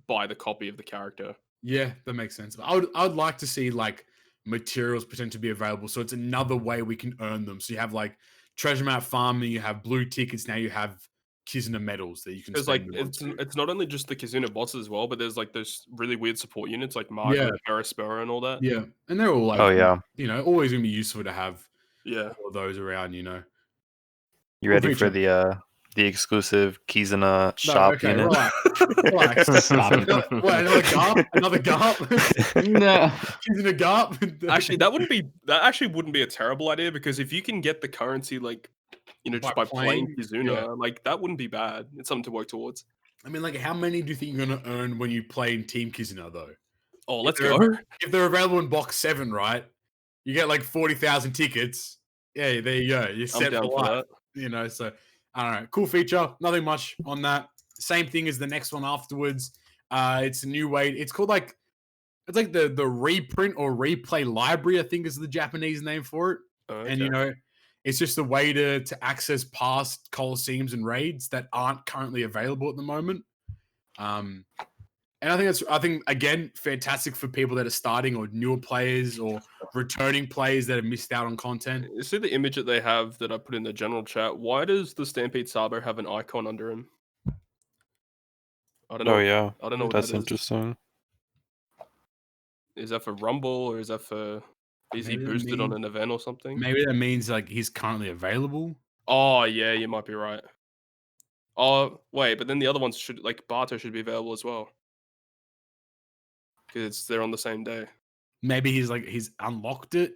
buy the copy of the character. Yeah, that makes sense. I would like to see like materials potentially be available, so it's another way we can earn them. So you have like treasure map farming, you have blue tickets, now you have Kizuna medals that you can Because like spend them onto. it's not only just the Kizuna bots as well, but there's like those really weird support units like Yeah. Margaret, Ferrispera, and all that. Yeah, and they're all like, Oh yeah. Always gonna be useful to have Yeah. all of those around. You Cool ready for feature. the exclusive Kizuna No, shop okay, unit? relax. Stop it. What, another garp? Another garp? No. Kizuna garp? Actually, that actually wouldn't be a terrible idea, because if you can get the currency like just by playing Kizuna, yeah. like that wouldn't be bad. It's something to work towards. I mean, like, how many do you think you're gonna earn when you play in Team Kizuna though? Oh, let's If go. If they're available in box 7, right? You get like 40,000 tickets. Yeah, there you go. You're I'm set down for for life. that. So I don't know. Cool feature. Nothing much on that. Same thing as the next one afterwards. It's a new way. It's called like the reprint or replay library, I think is the Japanese name for it. Okay. And it's just a way to access past Colosseums and raids that aren't currently available at the moment. And I think again, fantastic for people that are starting or newer players or returning players that have missed out on content. You see the image that they have that I put in the general chat? Why does the Stampede Sabo have an icon under him? I don't know. Oh yeah. I don't know what That's that is. interesting. Is that for Rumble, or is that for? Is he boosted on an event or something? Maybe that means like he's currently available. Oh yeah, you might be right. Oh wait, but then the other ones should, like Barto, should be available as well, because they're on the same day. Maybe he's unlocked it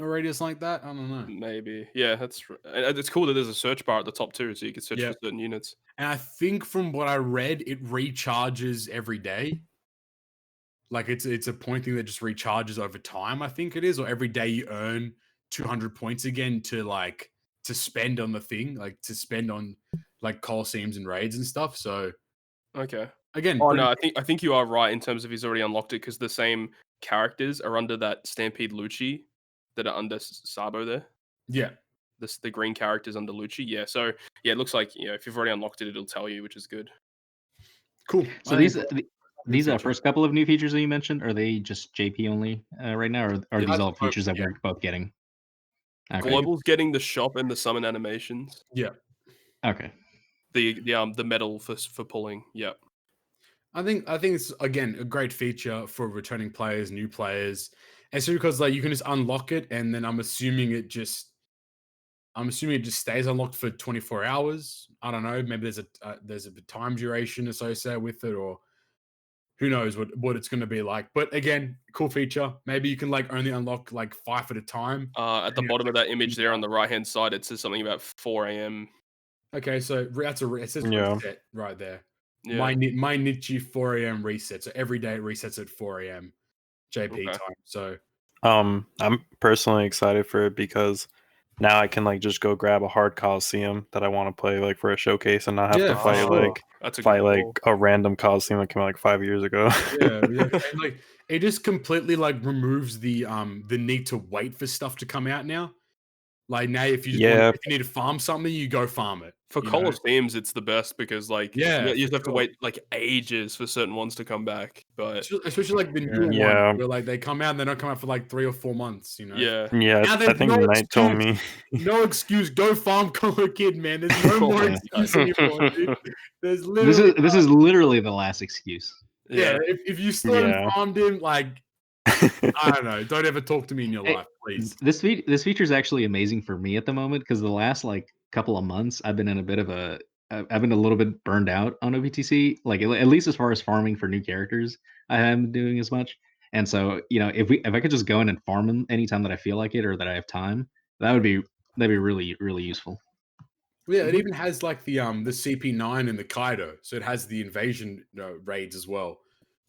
already or something like that. I don't know. Maybe. Yeah, it's cool that there's a search bar at the top too, so you can search for certain units. And I think from what I read, it recharges every day. Like it's a point thing that just recharges over time, I think it is, or every day you earn 200 points again to spend on the thing, like to spend on like Colosseums and raids and stuff. So Okay. again, Oh no, I think you are right in terms of he's already unlocked it, because the same characters are under that Stampede Lucci that are under Sabo there. yeah, The green characters under Lucci. Yeah, so yeah, it looks like if you've already unlocked it, it'll tell you, which is good. cool. So these first couple of new features that you mentioned, are they just JP only right now, or are these all features that we're both getting? Okay. Global's getting the shop and the summon animations. Yeah. Okay. The medal for pulling. Yeah. I think it's again a great feature for returning players, new players, and so because like you can just unlock it, and then I'm assuming it just stays unlocked for 24 hours. I don't know. Maybe there's a time duration associated with it, or who knows what it's going to be like. But again, cool feature. Maybe you can like only unlock like 5 at a time. At the bottom of that image there on the right hand side, it says something about 4 a.m. Okay, so it says reset right there. Yeah. My Nichi 4 a.m. reset. So every day it resets at 4 a.m. JP time. So I'm personally excited for it because now I can like just go grab a hard Coliseum that I want to play like for a showcase and not have to fight a random Coliseum that came out like 5 years ago. yeah. And like it just completely like removes the need to wait for stuff to come out now. Like now, if you just if you need to farm something, you go farm it. For Coliseums, it's the best because like you just have to wait like ages for certain ones to come back. But especially like the new one, where like they come out and they don't come out for like 3 or 4 months. Yeah. Now, I think Knight told me. No excuse. Go farm Color Kid, man. There's no more excuse anymore, dude. There's literally this is literally the last excuse. Yeah. If you still haven't farmed him, like I don't know. Don't ever talk to me in your life, please. This feature is actually amazing for me at the moment because the last like couple of months I've been in I've been a little bit burned out on OPTC. Like at least as far as farming for new characters, I haven't been doing as much. And so if I could just go in and farm them anytime that I feel like it or that I have time, that'd be really useful. Yeah, it even has like the CP9 and the Kaido, so it has the invasion raids as well,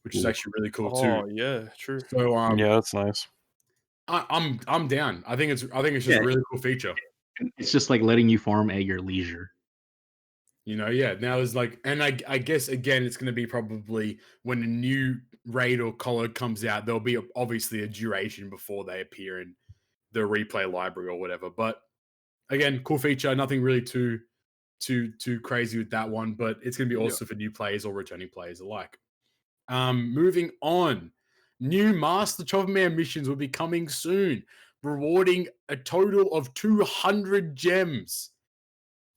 which is actually really cool too. Oh yeah, true. So yeah, that's nice. I'm down. I think it's just a really cool feature. It's just like letting you farm at your leisure. Now there's like, and I guess again, it's going to be probably when a new raid or color comes out, there'll be obviously a duration before they appear in the replay library or whatever. But again, cool feature. Nothing really too crazy with that one, but it's going to be also for new players or returning players alike. Moving on, new Master Chopperman missions will be coming soon, rewarding a total of 200 gems.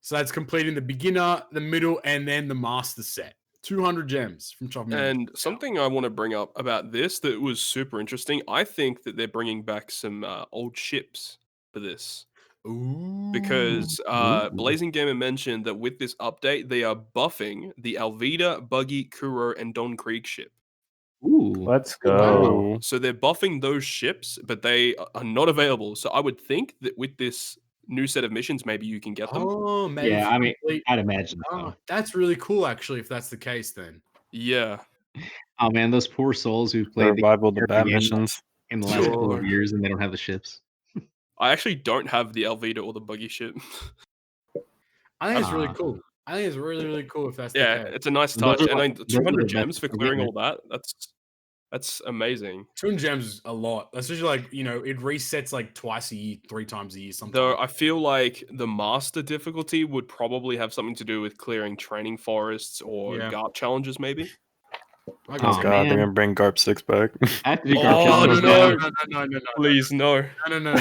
So that's completing the beginner, the middle, and then the master set. 200 gems from Chopperman. And something I want to bring up about this that was super interesting. I think that they're bringing back some old ships for this. Ooh. Because Blazing Gamer mentioned that with this update, they are buffing the Alvida, Buggy, Kuro, and Don Krieg ship. Ooh, let's go. So they're buffing those ships, but they are not available. So I would think that with this new set of missions, maybe you can get them. Oh, maybe. Yeah, I mean, I'd imagine so. That's really cool, actually, if that's the case, then. Yeah. Oh man, those poor souls who played Survival the bad missions in the last couple of years, and they don't have the ships. I actually don't have the Alvida or the Buggy ship. I think it's really cool. I think it's really cool if that's the case. It's a nice touch. And I mean, 200 gems for clearing all that, that's amazing. 200 gems is a lot. Especially like, it resets like twice a year, 3 times a year sometimes. Though I feel like the master difficulty would probably have something to do with clearing training forests or GARP challenges, maybe. Oh god, they're gonna bring GARP 6 back. No. Please, no. No.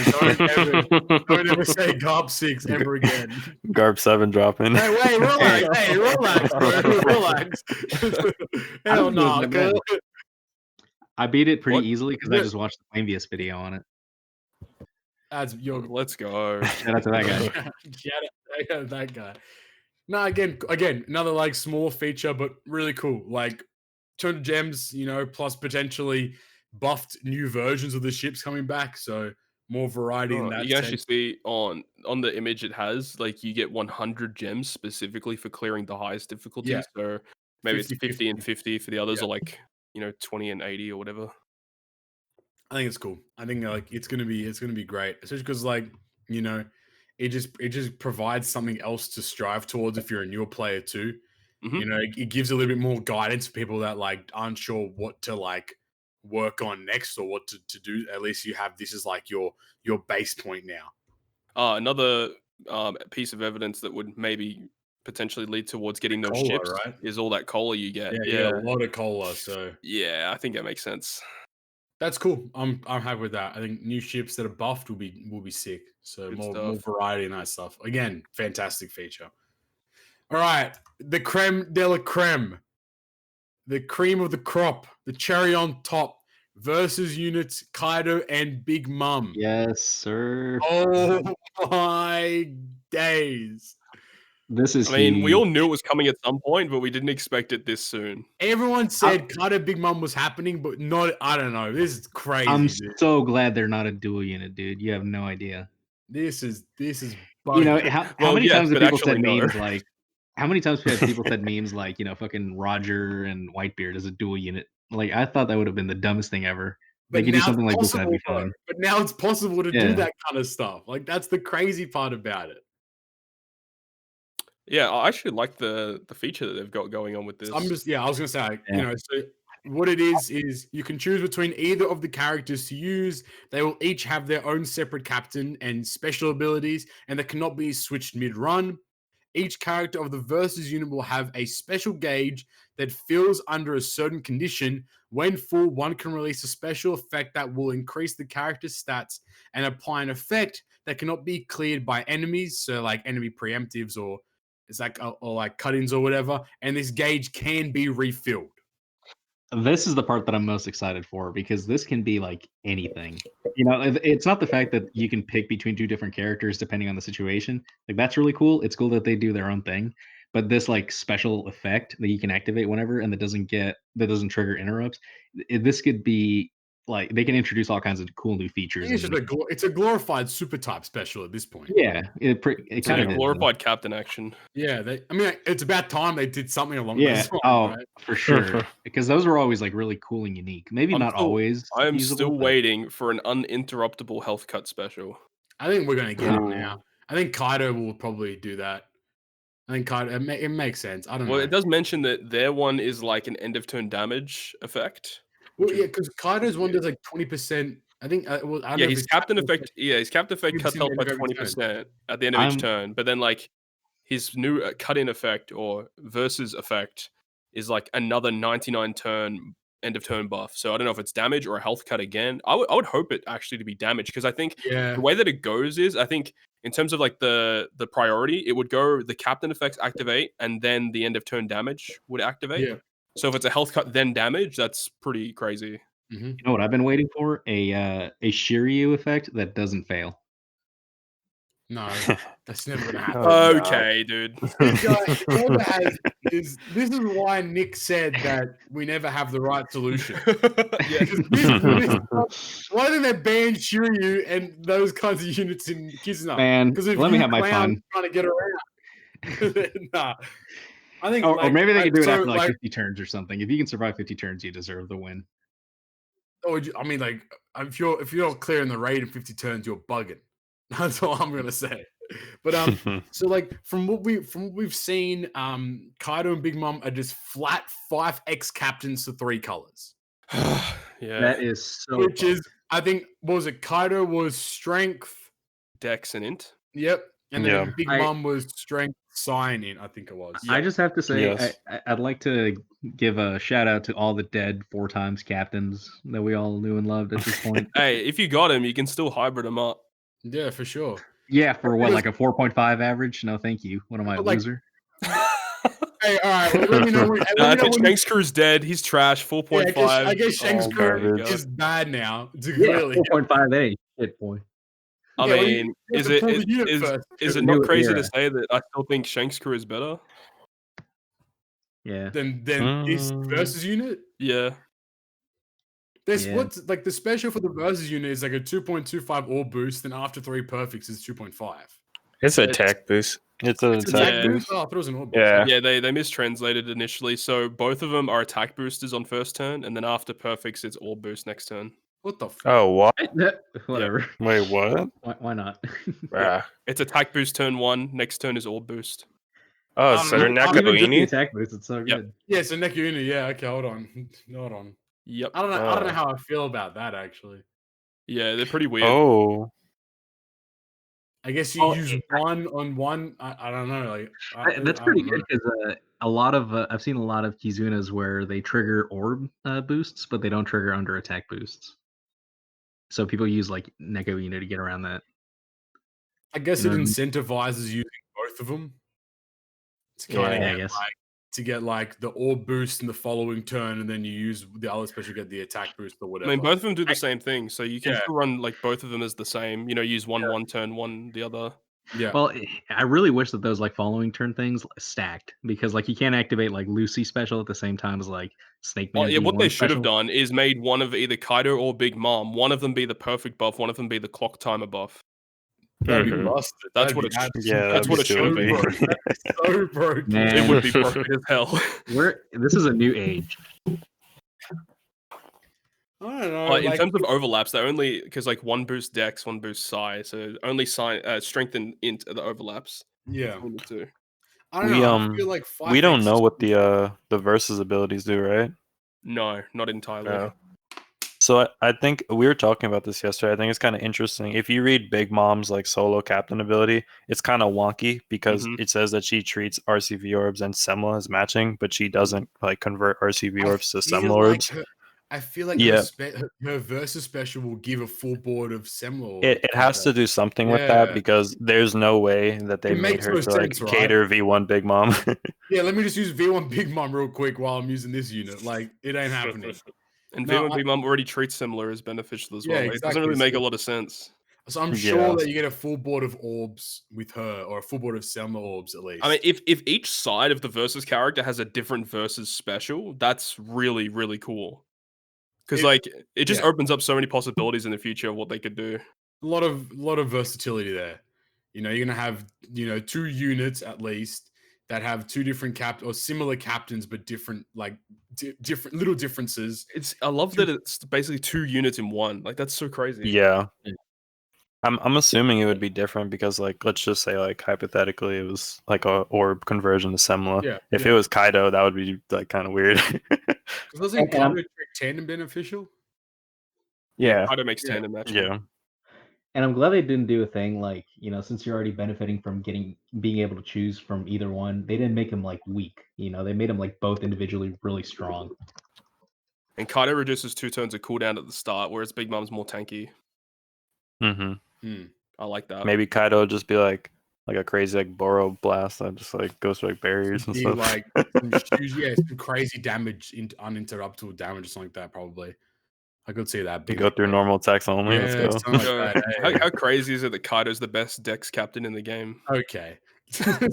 Don't ever say GARP 6 ever again. GARP 7 dropping. Hey, relax, bro. Relax. Hell no. I beat it pretty easily because I just watched the Flamevious video on it. Let's go. Shout out to that guy. Shout out to that guy. No, again, another like small feature, but really cool. Like 200 gems, plus potentially buffed new versions of the ships coming back. So more variety in that. You can actually see on the image it has, like you get 100 gems specifically for clearing the highest difficulty. Yeah. So maybe it's 50 and 50 for the others are like 20 and 80 or whatever. I think it's cool. I think like it's gonna be great, especially because like it just provides something else to strive towards if you're a newer player too. Mm-hmm. It gives a little bit more guidance for people that like aren't sure what to like work on next or what to do. At least you have this as like your base point now. Another piece of evidence that would maybe potentially lead towards getting those cola, ships right? is all that cola you get. Yeah, a lot of cola. So yeah, I think that makes sense. That's cool. I'm happy with that. I think new ships that are buffed will be sick. So more variety and that stuff. Again, fantastic feature. All right, the creme de la creme, the cream of the crop, the cherry on top versus units Kaido and Big Mom. Yes, sir. Oh my days. This is. I mean, we all knew it was coming at some point, but we didn't expect it this soon. Everyone said Kaido Big Mom was happening, but not. I don't know. This is crazy. I'm so glad they're not a dual unit, dude. You have no idea. This is. Bugging. How many times have people said memes like? How many times have people said memes like fucking Roger and Whitebeard as a dual unit? Like I thought that would have been the dumbest thing ever. They could do something like this, that'd be fun. But now it's possible to do that kind of stuff. Like that's the crazy part about it. Yeah, I actually like the feature that they've got going on with this. I was gonna say, so what it is you can choose between either of the characters to use. They will each have their own separate captain and special abilities, and they cannot be switched mid-run. Each character of the versus unit will have a special gauge that fills under a certain condition. When full, one can release a special effect that will increase the character's stats and apply an effect that cannot be cleared by enemies, so like enemy preemptives or it's like or like cut-ins or whatever. And this gauge can be refilled. This is the part that I'm most excited for because this can be like anything. You know, it's not the fact that you can pick between two different characters depending on the situation. Like that's really cool. It's cool that they do their own thing. But this like special effect that you can activate whenever and that doesn't trigger interrupts. This could be like they can introduce all kinds of cool new features. It's a glorified super type special at this point. Yeah, it kind of glorified captain action. Yeah, it's about time they did something along those lines. Oh, right? for sure. Because those were always like really cool and unique. Maybe not always. I am still waiting for an uninterruptible health cut special. I think we're gonna get it now. I think Kaido will probably do that. I think Kaido. It makes sense. I don't know. Well, it does mention that their one is like an end of turn damage effect. Well, yeah, because Kaido's one does like 20%. I think. His captain effect. Yeah, his captain effect cuts health by 20% at the end of each turn. But then, like, his new cut-in effect or versus effect is like another 99 turn end of turn buff. So I don't know if it's damage or a health cut again. I would hope it actually to be damage because I think the way that it goes is I think in terms of like the priority, it would go the captain effects activate and then the end of turn damage would activate. Yeah. So if it's a health cut then damage, that's pretty crazy. Mm-hmm. You know what I've been waiting for? A Shiryu effect that doesn't fail. No, that's never gonna happen. Okay, dude. This is why Nick said that we never have the right solution. Why didn't they ban Shiryu and those kinds of units in Kizuna? Man, let me have my fun. Trying to get around. Nah. I think, or maybe they can do it after like 50 turns or something. If you can survive 50 turns, you deserve the win. Oh, I mean, like if you're clearing the raid in 50 turns, you're bugging. That's all I'm gonna say. But so like from what we've seen, Kaido and Big Mom are just flat 5x captains to 3 colors. Yeah, that is so. Which is, I think, what was it? Kaido was strength, dex, and int. Yep, and then Big Mom was strength, psi, and int. I think it was. I just have to say, I'd like to give a shout out to all the dead 4 times captains that we all knew and loved at this point. Hey, if you got him, you can still hybrid him up. Yeah, for sure. Yeah, for what, like a 4.5 average? No, thank you. What am I, a loser? Hey, all right. Well, let me know Shanks Crew's dead. He's trash. 4.5. Yeah, I guess Shanks Crew is bad now. Yeah, 4.5A. Shit, boy. I mean, is it not crazy to say that I still think Shanks Crew is better? Yeah. Than this versus unit? Yeah. What's like the special for the versus unit is like a 2.25 orb boost, and after 3 perfects is 2.5. It's an attack boost. It's an attack boost. Oh, I thought it was an orb boost. Yeah, they mistranslated initially. So both of them are attack boosters on first turn, and then after perfects, it's orb boost next turn. What the fuck? Oh, what? Whatever. Wait, what? Why not? It's attack boost turn 1, next turn is orb boost. Oh, so they're Nakabuini? Attack boost, it's so good. Yeah, so Nakabuini, yeah, okay, hold on. Yep. I don't know how I feel about that actually. Yeah, they're pretty weird. Oh. I guess you use one on one. I don't know. Like that's pretty good because a lot of I've seen a lot of Kizunas where they trigger orb boosts, but they don't trigger under attack boosts. So people use like Nakabuini to get around that. I guess it incentivizes using both of them. It's kind of to get like the orb boost in the following turn, and then you use the other special to get the attack boost or whatever. I mean, both of them do the same thing, so you can still run like both of them as the same. You know, use one turn, one the other. Yeah. Well, I really wish that those like following turn things stacked because like you can't activate like Lucy special at the same time as like Snake Man. Well, yeah, what they should have done is made one of either Kaido or Big Mom. One of them be the perfect buff, one of them be the clock timer buff. That'd be busted. That's what it should be. So broken. Man. It would be broken as hell. This is a new age. I don't know. In terms of overlaps, they're only because like one boosts Dex, one boosts Psi, so only strength and int are the overlaps. Yeah. I don't know. I feel like we don't know what the versus abilities do, right? No, not entirely. No. So I think we were talking about this yesterday. I think it's kind of interesting. If you read Big Mom's like solo captain ability, it's kind of wonky because it says that she treats RCV orbs and Semla as matching, but she doesn't like convert RCV orbs to Semla orbs. I feel like her versus special will give a full board of Semla. It has to do something with that because there's no way that they made her to like cater V1 Big Mom. Yeah, let me just use V1 Big Mom real quick while I'm using this unit. Like, it ain't happening. And V1 Big Mom already treats Semla as beneficial as well. Like, exactly. It doesn't really make a lot of sense. So I'm sure that you get a full board of orbs with her, or a full board of Semla orbs at least. I mean, if each side of the versus character has a different versus special, that's really, really cool. Because like it just opens up so many possibilities in the future of what they could do. A lot of versatility there. You know, you're gonna have 2 units at least that have 2 different or similar captains, but different different little differences. I love that it's basically 2 units in one. Like that's so crazy. Yeah. I'm assuming it would be different because like let's just say like hypothetically it was like a orb conversion to Semla. Yeah, if it was Kaido, that would be like kind of weird. Doesn't Kaido tandem beneficial? Yeah. Kaido makes tandem match. Yeah. And I'm glad they didn't do a thing like, since you're already benefiting from being able to choose from either one, they didn't make him like weak. They made him like both individually really strong. And Kaido reduces 2 turns of cooldown at the start, whereas Big Mom's more tanky. I like that. Maybe Kaido would just be like a crazy like Boro blast that just like goes for like barriers and stuff. Like some crazy damage, uninterruptible damage or something like that. Probably, I could see that. Go through normal attacks only. Let's go. Like that, how crazy is it that Kaido's the best Dex captain in the game? Okay.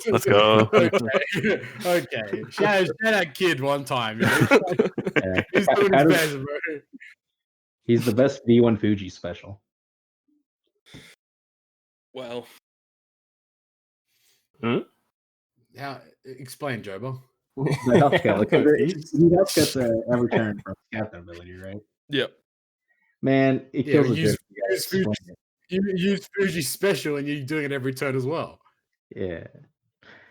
Let's go. Okay. Shout out Kid one time. He's doing his best, bro. He's the best V1 Fuji special. Well. How explain, Joba? The health scale. He health gets a return from captain ability, right? Yep. Man, it kills the You use Fuji special and you're doing it every turn as well. Yeah.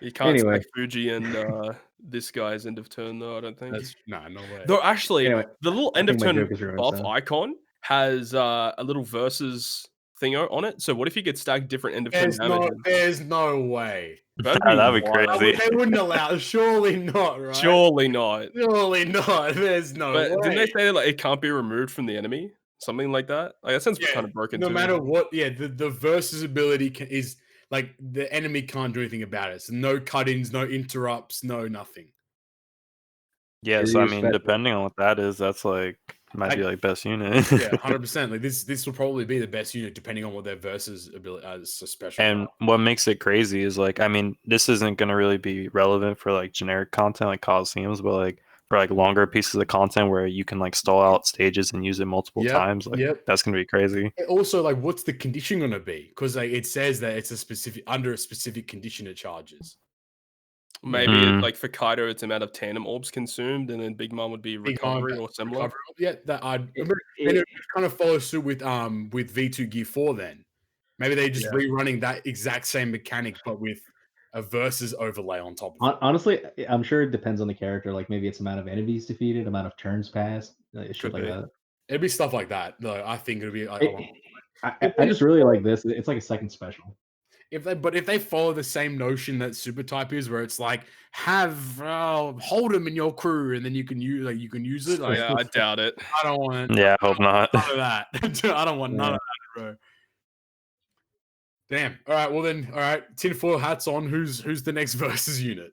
You can't stack Fuji and this guy's end of turn though, I don't think. No way. Though actually, the little end of turn buff icon has a little versus thing on it. So what if you get stacked different end of turn damage? There's no way. That'd be crazy. They wouldn't allow. Surely not, right? Surely not. Surely not. There's no way. Didn't they say like it can't be removed from the enemy? Something like that. Like that sounds kind of broken. No matter what, the versus ability is like the enemy can't do anything about it. So no cut-ins, no interrupts, no nothing. Yeah, so I mean, depending on what that is, that's like might be like best unit. Yeah, 100%. Like this will probably be the best unit depending on what their versus ability is special. And what makes it crazy is like, I mean, this isn't gonna really be relevant for like generic content like Coliseums, but like for like longer pieces of content where you can like stall out stages and use it multiple times, like that's gonna be crazy. Also, like, what's the condition gonna be? Because like it says that it's under a specific condition it charges. Maybe like for Kaido, it's amount of tandem orbs consumed, and then Big Mom would be recovery or similar. Yeah, that I'd remember. It kind of follows suit with V2 Gear 4. Then maybe they just rerunning that exact same mechanic, but with a versus overlay on top of it. Honestly, I'm sure it depends on the character. Like maybe it's amount of enemies defeated, amount of turns passed, shit like that. It'd be stuff like that. No, I think it'd be. I just really like this. It's like a second special. If they follow the same notion that super type is, where it's like hold them in your crew and then you can use it. Like, I doubt it. I don't want. Yeah, I hope not. None of that. I don't want none of that, bro. Damn. All right. Well then. All right. Tinfoil hats on. Who's the next versus unit?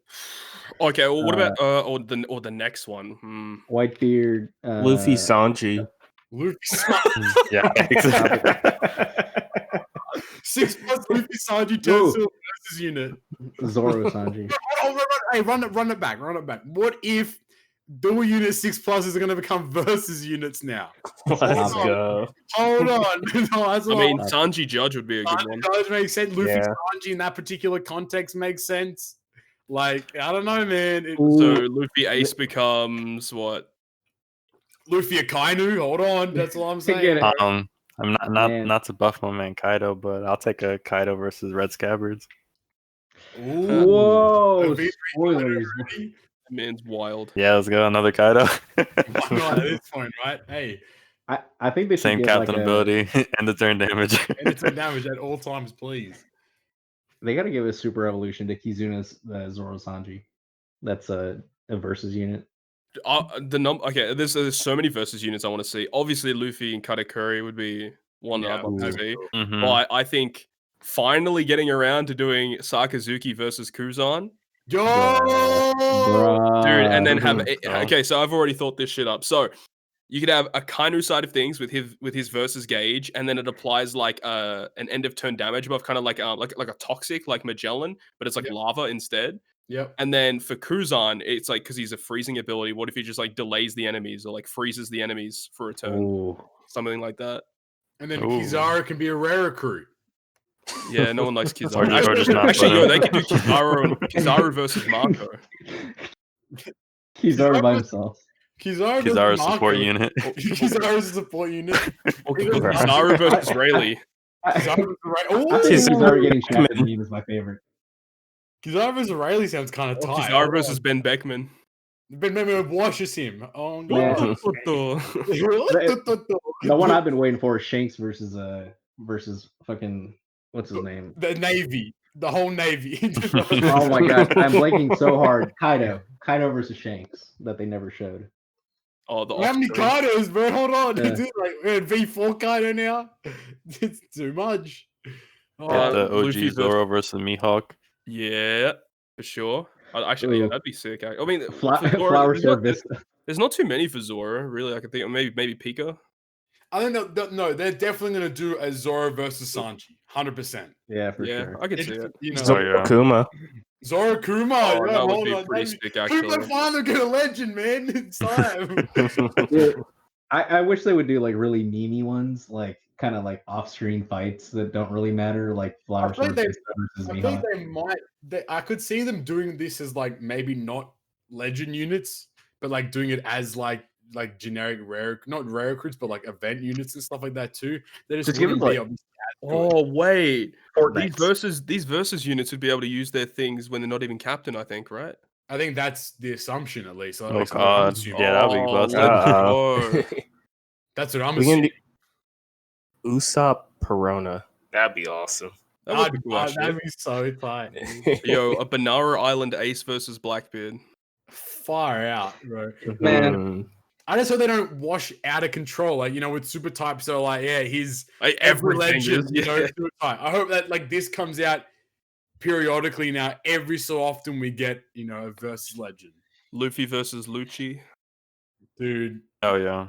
Okay. Well, what about or the next one? Whitebeard. Luffy Sanji. Luffy Sanji. Yeah. 6+ Luffy Sanji turns to a versus unit. Zoro Sanji. Hey, run it back. What if dual unit 6+ is going to become versus units now? Let's go. Hold on. Sanji Judge would be a good one. Judge makes sense. Luffy Sanji in that particular context makes sense. Like, I don't know, man. So Luffy Ace becomes what? Luffy Akainu. Hold on. That's all I'm saying. I'm not to buff my man Kaido, but I'll take a Kaido versus Red Scabbards. Whoa! Spoilers. Man's wild. Yeah, let's go another Kaido. Why not at this point, right? Hey, I think they should Same get captain like ability and the turn damage. and it's a damage at all times, please. They got to give a super evolution to Kizuna's Zoro Sanji. That's a versus unit. Okay, there's so many versus units I want to see. Obviously, Luffy and Katakuri would be one that I'd love to see. Mhm. But I think finally getting around to doing Sakazuki versus Kuzan. Yo, Bruh. Dude, and then have Oh. okay, so I've already thought this shit up. So you could have a Kainu side of things with his versus gauge, and then it applies like an end of turn damage buff, kind of like a toxic like Magellan, but it's like lava instead. Yep. And then for Kuzan, it's like because he's a freezing ability. What if he just like delays the enemies or like freezes the enemies for a turn, Ooh. something like that? And then Ooh. Kizaru can be a rarer crew. Yeah, no one likes Or Kizaru. just not Actually, put yo, him. they could do Kizaru versus Marco. Kizaru by himself. Kizaru Kizaru support unit. Kizaru's a support unit. Or Kizaru versus Rayleigh. Kizaru versus Ray- I think Ooh! Kizaru getting shafted meme is my favorite. Kizaru versus Rayleigh sounds kind of Or tight. Kizaru versus Ben Beckman. Ben Beckman washes him. Oh Man. god. The one I've been waiting for is Shanks versus fucking what's his name? The Navy. The whole Navy. Oh my god, I'm blanking so hard. Kaido versus Shanks that they never showed. Oh, the How many offspring. Kaidos, bro? Hold on. Yeah. Dude, like we're at V4 Kaido now. It's too much. Oh, Get the OG Luffy Zoro versus Mihawk. Yeah, for sure. Actually, yeah, Ooh. that'd be sick. I mean, for Zoro, Flower there's not, Sword Vista. there's not too many for Zoro, really. I can think maybe Pika. I think no, they're definitely gonna do a Zoro versus Sanji, 100%. Yeah, for Yeah, sure. I could see It's, it. you know, Oh yeah. Kuma. Zoro Kuma. Oh, yeah, that would hold be on, pretty that'd sick, Who actually. can finally get a legend, man? It's time. Dude, I wish they would do like really memey ones, like kind of like off-screen fights that don't really matter, like Flower I think Sword they- Vista versus I Mihawk. think they might. I could see them doing this as like maybe not legend units, but like doing it as like generic rare, not rare recruits, but like event units and stuff like that too. They just Just give wouldn't it, be like, obviously as good. Oh wait, Fortnite. these versus units would be able to use their things when they're not even captain. I think, right? I think that's the assumption, at least. At Oh least what I'm god. assuming. Yeah, that'd be Oh, busted. let's Uh-oh. go. That's what I'm We can assuming. do Usopp Perona. That'd be awesome. That would be cool, That'd actually. be so tight. Yo, a Banara Island Ace versus Blackbeard. Far out, bro. Man. Hmm. I just hope they don't wash out of control. Like, you know, with super types, they're like, yeah, he's Like, every everything legend, is, you know, yeah. super type. I hope that like this comes out periodically now. Every so often we get, you know, a versus legend. Luffy versus Lucci. Dude, Oh yeah.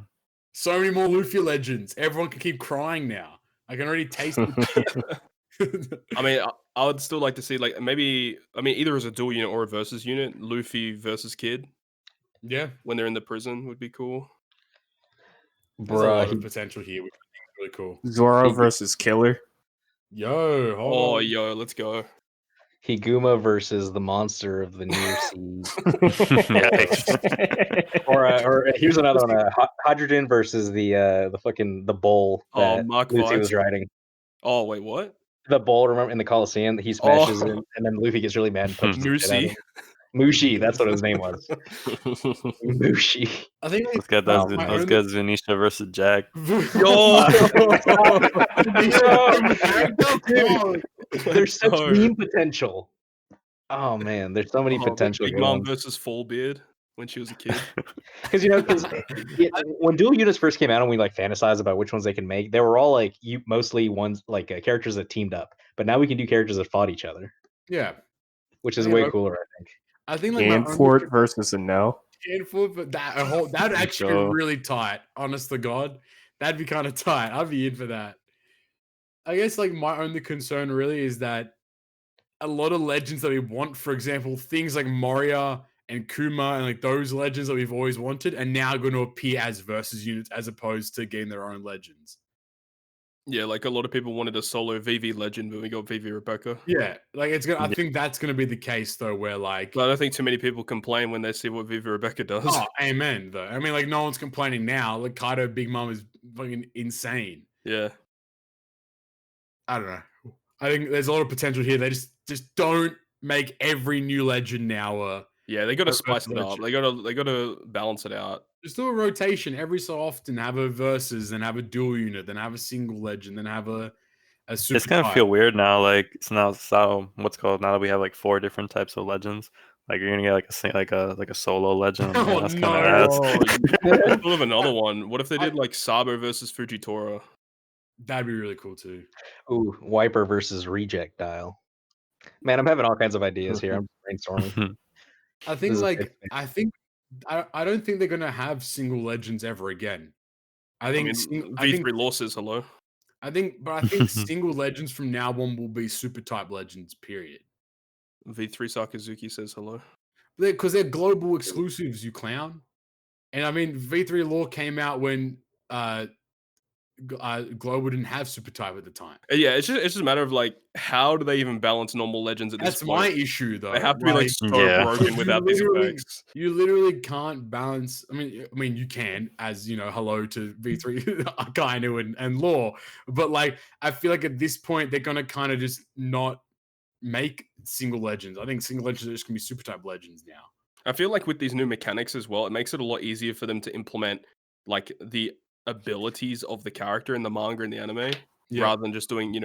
so many more Luffy legends. Everyone can keep crying now. I can already taste it. I mean, I would still like to see like maybe either as a dual unit or a versus unit. Luffy versus Kid Yeah, when they're in the prison would be cool. there's a lot Bruh, of potential here, which I think is really cool. Zoro versus Killer. Yo, hold Oh, on. yo, let's go. Higuma versus the monster of the near sea. Yikes. or here's another one: Hydrogen versus the fucking the bull Oh, that Mark Luffy Vibes. was riding. Oh, wait, what? The bull, remember in the Coliseum that he smashes Oh. in, and then Luffy gets really mad and punches the shit out of Mushi. him. Mushi, that's what his name was. Mushi. I think Let's get my let's only- get Zunisha versus Jack. Yo! There's such No. meme potential. Oh man, there's so many Oh, potential. Big Mom versus Fullbeard when she was a kid. Because when dual units first came out and we like fantasized about which ones they can make, they were all like mostly ones like characters that teamed up. But now we can do characters that fought each other, Yeah, which is I mean, way cooler, I think. I think like my only Danford versus Anel. handful, but that'd actually go. be really tight. Honest to God, that'd be kind of tight. I'd be in for that. I guess like my only concern really is that a lot of legends that we want, for example, things like Moria and Kuma and like those legends that we've always wanted, are now going to appear as versus units as opposed to getting their own legends. Yeah, like a lot of people wanted a solo VV legend, but we got VV Rebecca. Yeah, like it's gonna. I Yeah. think that's gonna be the case though, where like, But I don't think too many people complain when they see what VV Rebecca does. oh, amen. Though I mean, like no one's complaining now. Like Kaido Big Mom is fucking insane. Yeah. I don't know. I think there's a lot of potential here. They just don't make every new legend now Yeah, they got to spice it up. They got to balance it out. Just do a rotation every so often. Have a versus, then have a dual unit, then have a single legend, then have a super. It's gonna feel weird now. Like it's now what's called now that we have like 4 different types of legends. Like you're gonna get like a solo legend. Oh, That's no. kind of I thought of another one. What if they did like Sabo versus Fujitora? That'd be really cool too. Ooh, Wiper versus Rejectile. Man, I'm having all kinds of ideas here. I'm brainstorming. I think I don't think they're gonna have single legends ever again. I think V3 Law says hello. I think single legends from now on will be super type legends. Period. V3 Sakazuki says hello. Because they're global exclusives, you clown. And I mean, V3 Law came out when Global didn't have super type at the time. Yeah, it's just a matter of like how do they even balance normal legends at this point? That's my issue, though. They have to be like so broken without these effects. You literally can't balance. I mean, you can, as you know, hello to V3 Akainu and Law, but like I feel like at this point they're gonna kind of just not make single legends. I think single legends are just gonna be super type legends now. I feel like with these new mechanics as well, it makes it a lot easier for them to implement like the abilities of the character in the manga and the anime, rather than just doing,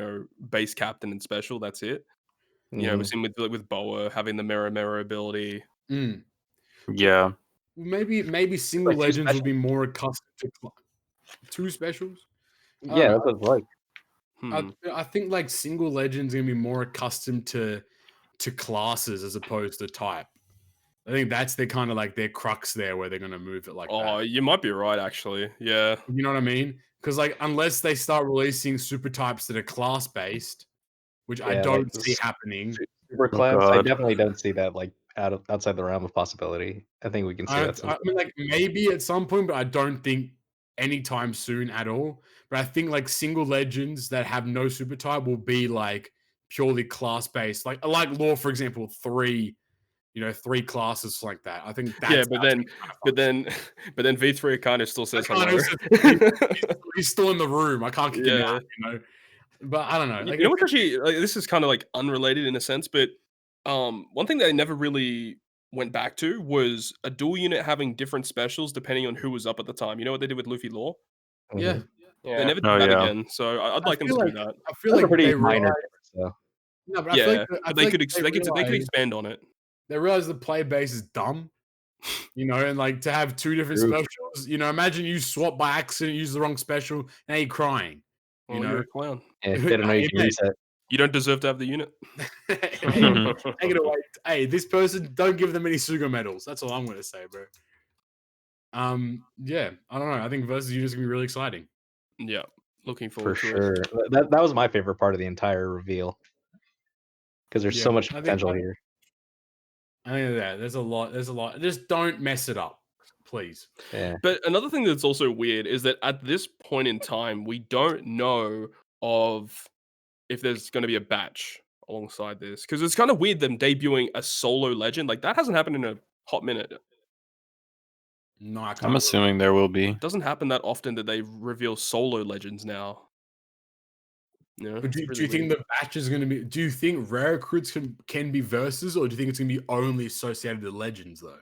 base captain and special. That's it. We've seen with Boa having the mirror ability. Yeah. Maybe single legends will be more accustomed to 2 specials. Yeah, that's what it's like. I think like single legends are gonna be more accustomed to classes as opposed to type. I think that's their kind of like their crux there, where they're gonna move it like that. Oh, you might be right, actually. Yeah, you know what I mean? Because like unless they start releasing super types that are class based, which I don't see happening. Super class, I definitely don't see that like outside the realm of possibility. I think we can see that. I mean, like maybe at some point, but I don't think anytime soon at all. But I think like single legends that have no super type will be like purely class based, like Law, for example, 3 classes like that. I think that's but then V3 kind of still says hello. He's still in the room. I can't kick him out, But I don't know. Like, what's actually this is kind of like unrelated in a sense, but one thing that I never really went back to was a dual unit having different specials depending on who was up at the time. You know what they did with Luffy Law? Yeah. They never did that again. So I'd like them to do that. I feel like pretty minor difference, though. No, but I feel like they could expand on it. They realize the play base is dumb, and like to have 2 different specials. Imagine you swap by accident, use the wrong special, now you're crying. You're a clown. Yeah, they don't know you can reset. You don't deserve to have the unit. Take it away. Hey, this person, don't give them any Sugo medals. That's all I'm going to say, bro. Yeah, I don't know. I think versus units gonna be really exciting. Yeah, looking forward for to sure. it. That was my favorite part of the entire reveal because there's so much potential here. I think that there's a lot. Just don't mess it up, please. Yeah. But another thing that's also weird is that at this point in time, we don't know of if there's going to be a batch alongside this, because it's kind of weird them debuting a solo legend. Like that hasn't happened in a hot minute. No, I can't. I'm assuming there will be. It doesn't happen that often that they reveal solo legends now. Yeah. But do you think the batch is going to be? Do you think rare recruits can be versus, or do you think it's going to be only associated with legends though?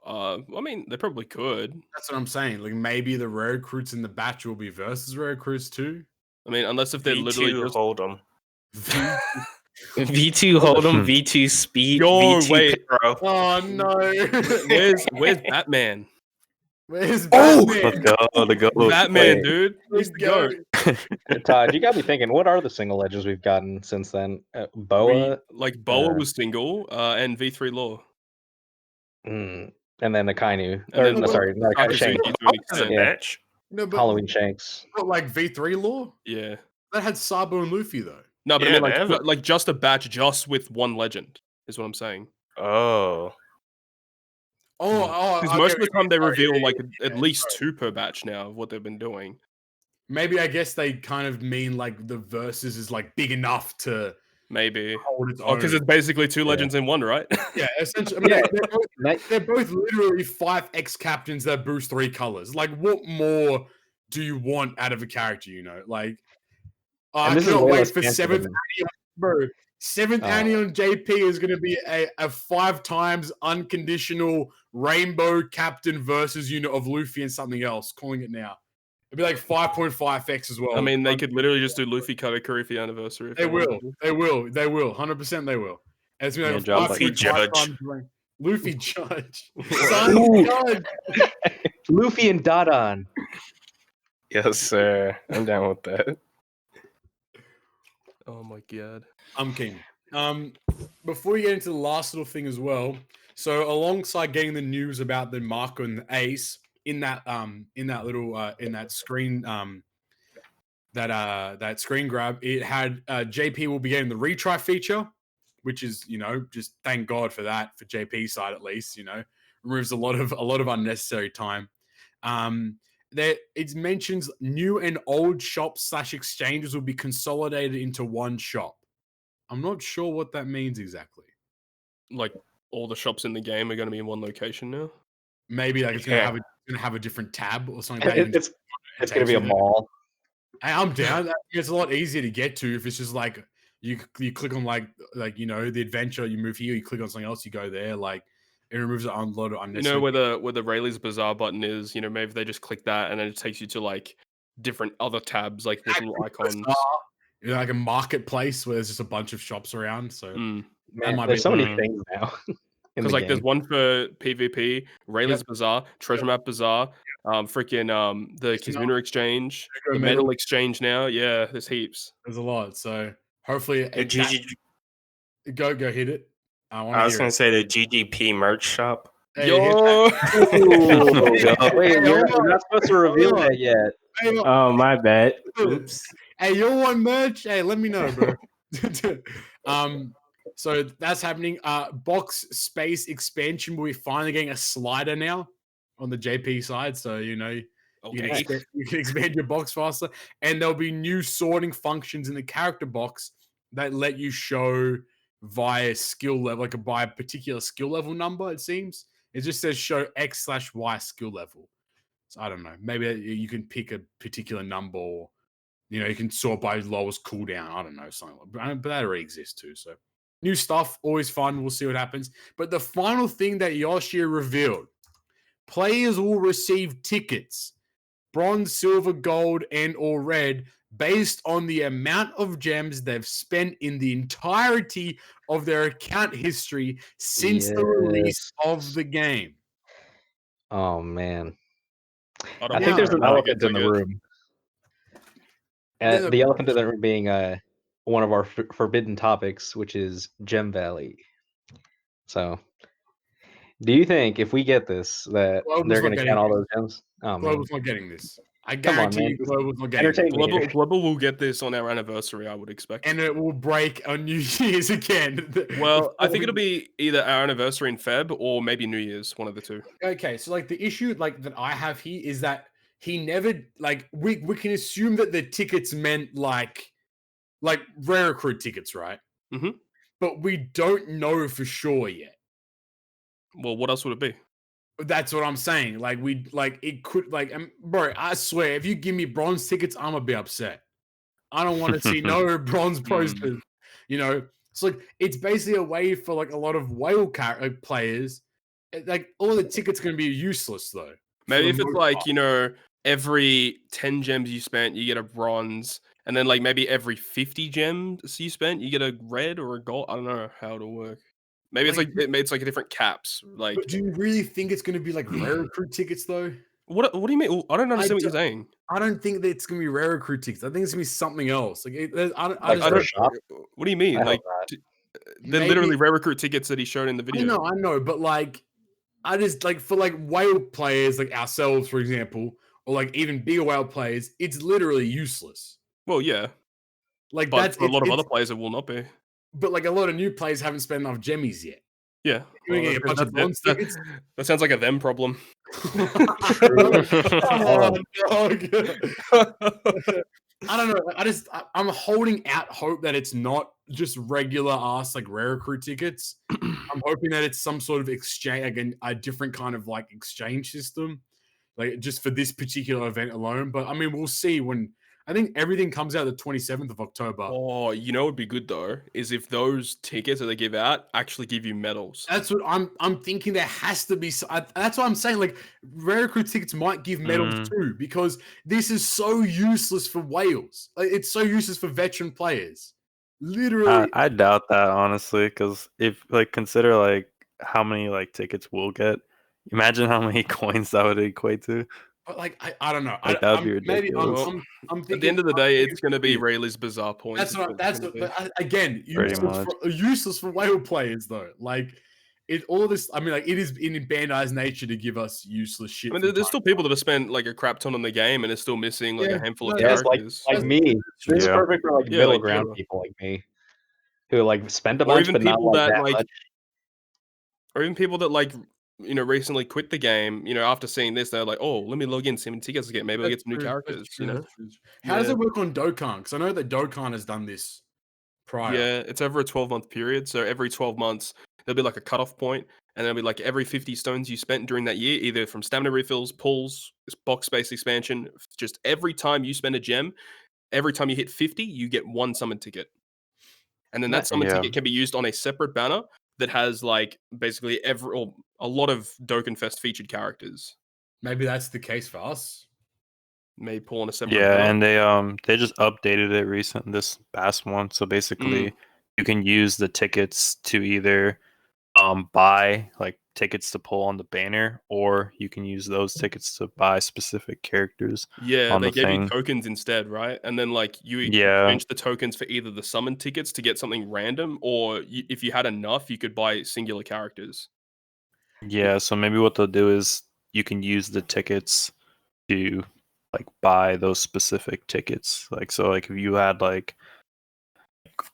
I mean, they probably could. That's what I'm saying. Like maybe the rare recruits in the batch will be versus rare recruits too. I mean, unless if they're literally just hold them. V2 Hold'em, V2 Speed, Yo, V2 wait. Pro. Oh no! Where's Batman? Where's Batman? Let's go. The go. Batman, dude. He's the go. goat. Todd, you got me thinking. What are the single legends we've gotten since then? Boa, Boa was single, and V3 Law, and then Akainu. And then Sorry, not Akainu. Shanks. Batch. No, but Halloween Shanks. But like V3 Law, yeah, that had Sabo and Luffy though. No, but I mean like just a batch, just with one legend, is what I'm saying. Oh. Because most of the time they reveal at least 2 per batch now of what they've been doing. Maybe I guess they kind of mean like the versus is like big enough to maybe hold its own. Because it's basically 2 legends in one, right? Yeah, essentially. I mean, they're both literally 5 X captains that boost 3 colors. Like, what more do you want out of a character? Like, I cannot wait for 7th. Bro, 7th annual JP is going to be a 5 times unconditional rainbow captain versus unit of Luffy and something else. Calling it now. It'd be like 5.5x as well. I mean, they could literally just do Luffy Katakuri for the anniversary. They will. 100% they will. And it's gonna be like Luffy Judge. Luffy Judge. Son Judge. Luffy and Dadan. Yes, sir. I'm down with that. Oh my god. I'm keen. Before we get into the last little thing as well, so alongside getting the news about the Marco and the Ace in that screen that screen grab, it had JP will be getting the retry feature, which is, you know, just thank God for that, for JP side at least, you know, removes a lot of unnecessary time. There it mentions new and old shops / exchanges will be consolidated into one shop. I'm not sure what that means exactly. Like all the shops in the game are going to be in one location now. Maybe like it's going to have a different tab or something. It's going to be a mall. I'm down. It's a lot easier to get to if it's just like you click on like you know the adventure, you move here, you click on something else, you go there. Like it removes a lot of unnecessary. You know where the Rayleigh's Bazaar button is. You know, maybe they just click that and then it takes you to like different other tabs, like with little icons. You know, like a marketplace where there's just a bunch of shops around. So Man, there's so many things now. Because like there's one for PvP, Rayleigh's Bazaar, Treasure Map Bazaar, the Kizuna Exchange, the Metal Exchange now. Yeah, there's heaps. There's a lot. So hopefully go hit it. I was going to say the GGP merch shop. Hey, Yo! Wait, you're not supposed to reveal that yet. Oh, my bad. Oops. Hey, you want merch? Hey, let me know, bro. So that's happening. Box space expansion. We're finally getting a slider now on the JP side. So, you know, you can expand your box faster. And there'll be new sorting functions in the character box that let you show via skill level, like by a particular skill level number, it seems. It just says show X/Y skill level. So I don't know. Maybe you can pick a particular number, or, you know, you can sort by lowest cooldown. I don't know, something like, but that already exists too. So new stuff, always fun. We'll see what happens. But the final thing that Yoshi revealed, players will receive tickets, bronze, silver, gold, and or red, based on the amount of gems they've spent in the entirety of their account history since the release of the game. Oh, man. I think there's an elephant in the room. The elephant in the room being one of our forbidden topics, which is Gem Valley. So, do you think if we get this that they're going to count all those gems? Oh, Global's not getting this. I guarantee you Global's not getting this. Global will get this on our anniversary, I would expect. And it will break on New Year's again. Well, I think it'll be either our anniversary in Feb or maybe New Year's, one of the two. Okay, so like the issue like that I have here is that he never like we can assume that the tickets meant like rare recruit tickets, right? Mm-hmm. But we don't know for sure yet. Well, what else would it be? That's what I'm saying. Like it could bro, I swear, if you give me bronze tickets, I'm gonna be upset. I don't want to see no bronze posters. You know, it's like it's basically a way for like a lot of whale players. Like all the tickets are gonna be useless though. Maybe if it's like, you know, every 10 gems you spent, you get a bronze, and then like maybe every 50 gems you spent, you get a red or a gold. I don't know how it'll work. Maybe it's like different caps. Like, but do you really think it's going to be like rare recruit tickets though? What do you mean? I don't understand what you're saying. I don't think that it's going to be rare recruit tickets. I think it's going to be something else. Like, what do you mean? Like, they're literally rare recruit tickets that he showed in the video. I know, but like, I just like for like whale players like ourselves, for example, or like even bigger whale players, it's literally useless. Well, yeah, like but for a lot of other players, it will not be. But like a lot of new players haven't spent enough gemmies yet. Yeah, that sounds like a them problem. Oh, I don't know. I'm holding out hope that it's not just regular ass like rare recruit tickets. I'm hoping that it's some sort of exchange, again, a different kind of like exchange system, like just for this particular event alone. But I mean, we'll see when. I think everything comes out the 27th of October. Oh, you know what would be good though is if those tickets that they give out actually give you medals. That's what I'm thinking. There has to be. That's what I'm saying. Like Rare Crew tickets might give medals too, because this is so useless for Wales. Like, it's so useless for veteran players. Literally, I doubt that honestly, because if like consider like how many like tickets we'll get, imagine how many coins that would equate to. But like I don't know. Like, that would be ridiculous. Maybe I'm thinking. At the end of the day, it's going to be Rayleigh's bizarre points. But again, much. useless for whale players though. Like all this. I mean, like it is in Bandai's nature to give us useless shit. I mean, there's still people that have spent like a crap ton on the game and are still missing like a handful of Yes, characters. like me. This is perfect for like middle like ground Joba. people like me, who like spend a Or bunch, even but not people like that that like, much. or even people that like, you know, recently quit the game. You know, after seeing this, they're like, "Oh, let me log in, see how many tickets I get. Maybe I'll get some new characters." You know, how does it work on Dokkan? Because I know that Dokkan has done this prior. Yeah, it's over a 12-month period. So every 12 months, there'll be like a cutoff point, and there'll be like every 50 stones you spent during that year, either from stamina refills, pulls, box space expansion, just every time you spend a gem, every time you hit 50, you get one summon ticket. And then that summon ticket can be used on a separate banner that has like basically a lot of Dokkan featured characters. Maybe that's the case for us. Maybe pull on a separate banner. And they just updated it this past one. So basically you can use the tickets to either buy like tickets to pull on the banner, or you can use those tickets to buy specific characters. Yeah, on they the gave thing. you tokens instead, right? And then like you exchange the tokens for either the summon tickets to get something random, or if you had enough, you could buy singular characters. Yeah, so maybe what they'll do is you can use the tickets to like buy those specific tickets. Like, so like if you had like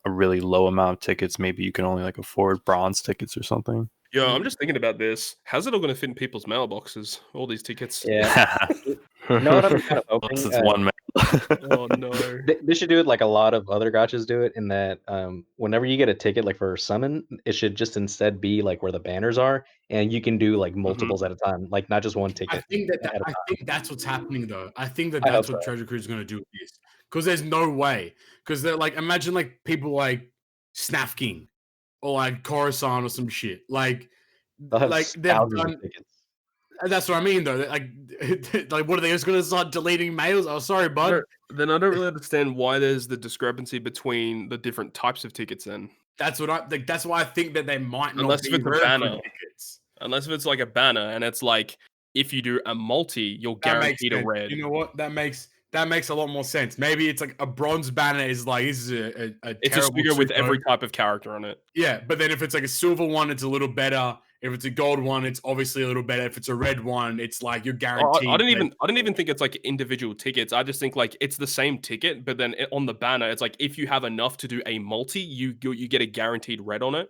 a really low amount of tickets, maybe you can only like afford bronze tickets or something. Yeah, I'm just thinking about this. How's it all going to fit in people's mailboxes? All these tickets. Yeah. You know what I'm kind of hoping? Unless it's one Oh no. They should do it like a lot of other gachas do it, in that whenever you get a ticket like for summon, it should just instead be like where the banners are, and you can do like multiples at a time, like not just one ticket. I think that's what's happening though. I think that's what Treasure Cruise is going to do with this, because there's no way. Because they're like, imagine like people like Snaf King or like Coruscant or some shit. Like they've done. That's what I mean, though. Like, what are they just going to start deleting mails? Oh, sorry, bud. Then I don't really understand why there's the discrepancy between the different types of tickets. Then that's what I like. That's why I think that they might not unless be if it's a banner. Tickets. Unless if it's like a banner, and it's like if you do a multi, you'll guaranteed a red. You know what? That makes a lot more sense. Maybe it's like a bronze banner is like this is it's a Sugo with every type of character on it. Yeah, but then if it's like a silver one, it's a little better. If it's a gold one, it's obviously a little better. If it's a red one, it's like you're guaranteed. I didn't even think it's like individual tickets. I just think like it's the same ticket, but then on the banner, it's like if you have enough to do a multi, you get a guaranteed red on it,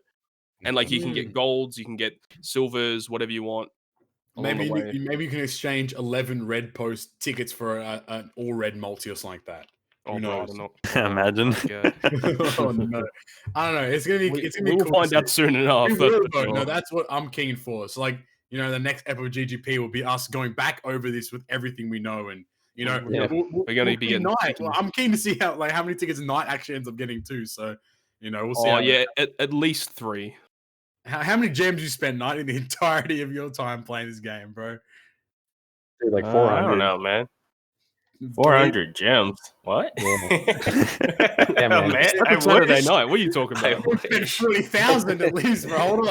and like you can get golds, you can get silvers, whatever you want. Maybe you can exchange 11 red post tickets for an all red multi or something like that. Who knows? Imagine. Oh, no. I don't know. It's gonna be. We'll find out soon enough. No, that's what I'm keen for. So, like, you know, the next episode of GGP will be us going back over this with everything we know, and you know, we're gonna be getting. Well, I'm keen to see how many tickets Knight actually ends up getting too. So, you know, we'll see. Oh yeah, at least 3. How many gems you spend Knight in the entirety of your time playing this game, bro? Dude, like 400. I don't know, man. 400 gems. What? Yeah, man. Saturday night. What are you talking about? 40,000 at least, bro. Hold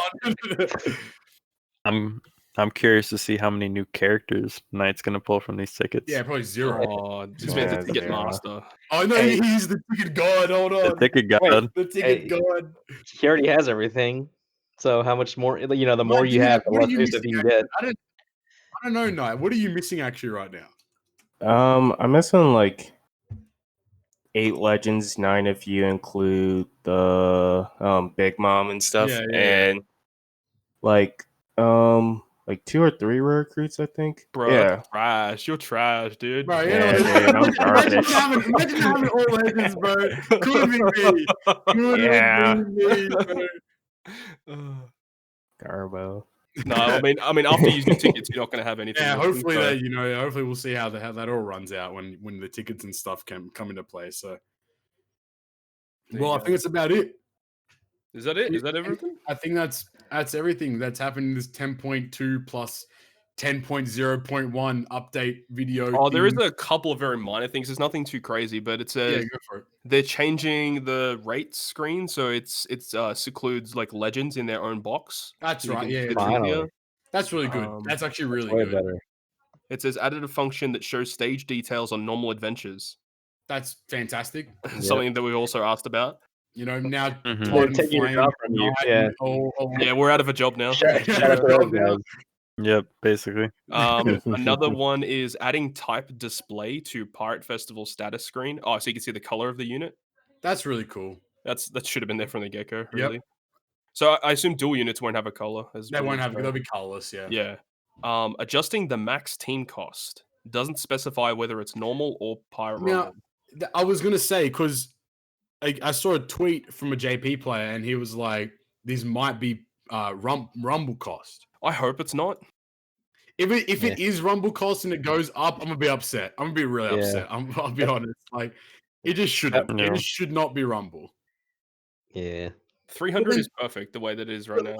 on. I'm curious to see how many new characters Knight's gonna pull from these tickets. Yeah, probably 0. Oh, this man's a ticket master. Oh no, he's the ticket god. Hold on. The ticket god. The ticket god. He already has everything. So how much more? You know, the more you have, the less exclusive you get. I don't know, Knight. What are you missing actually right now? I'm missing like 8 legends, 9 if you include the Big Mom and stuff, and like 2 or 3 rare recruits, I think. Bro, yeah, trash. You're trash, dude. Bro, dude, I'm garbage. Imagine having all legends, bro. Couldn't be me. Yeah. Couldn't be me, bro. Garbo. No, I mean, after using tickets, you're not going to have anything. Yeah, missing, hopefully so- that hopefully we'll see how that all runs out when the tickets and stuff come into play. So, There you well, I go. think that's about it. Is that it? Is that everything? I think that's everything that's happened in this 10.2 plus 10.0.1 update video. Oh, there is a couple of very minor things. There's nothing too crazy, but it Yeah, says go for it. they're changing the rates screen, so it secludes like legends in their own box. That's so you right. can Yeah, fit Finally. trivia. that's really good. That's actually really Way good. better. It says added a function that shows stage details on normal adventures. That's fantastic. Something that we also asked about. You know, now Mhm. Todd and Taking your Flame, job from you. Knight, Yeah. and all Yeah, we're out of a job now. Shout out to those guys. Yep, basically. Another one is adding type display to Pirate Festival status screen. Oh, so you can see the color of the unit. That's really cool. That should have been there from the get-go, really. So I assume dual units won't have a color. They won't have. They'll be colorless. Yeah. Yeah. Adjusting the max team cost doesn't specify whether it's normal or pirate Now, rumble. I was gonna say because I saw a tweet from a JP player and he was like, "These might be rumble cost." I hope it's not. If it is rumble cost and it goes up, I'm gonna be upset. I'm gonna be really upset. I'll be honest. Like, it just shouldn't. Yeah. It just should not be rumble. Yeah. 300 is perfect the way that it is right now.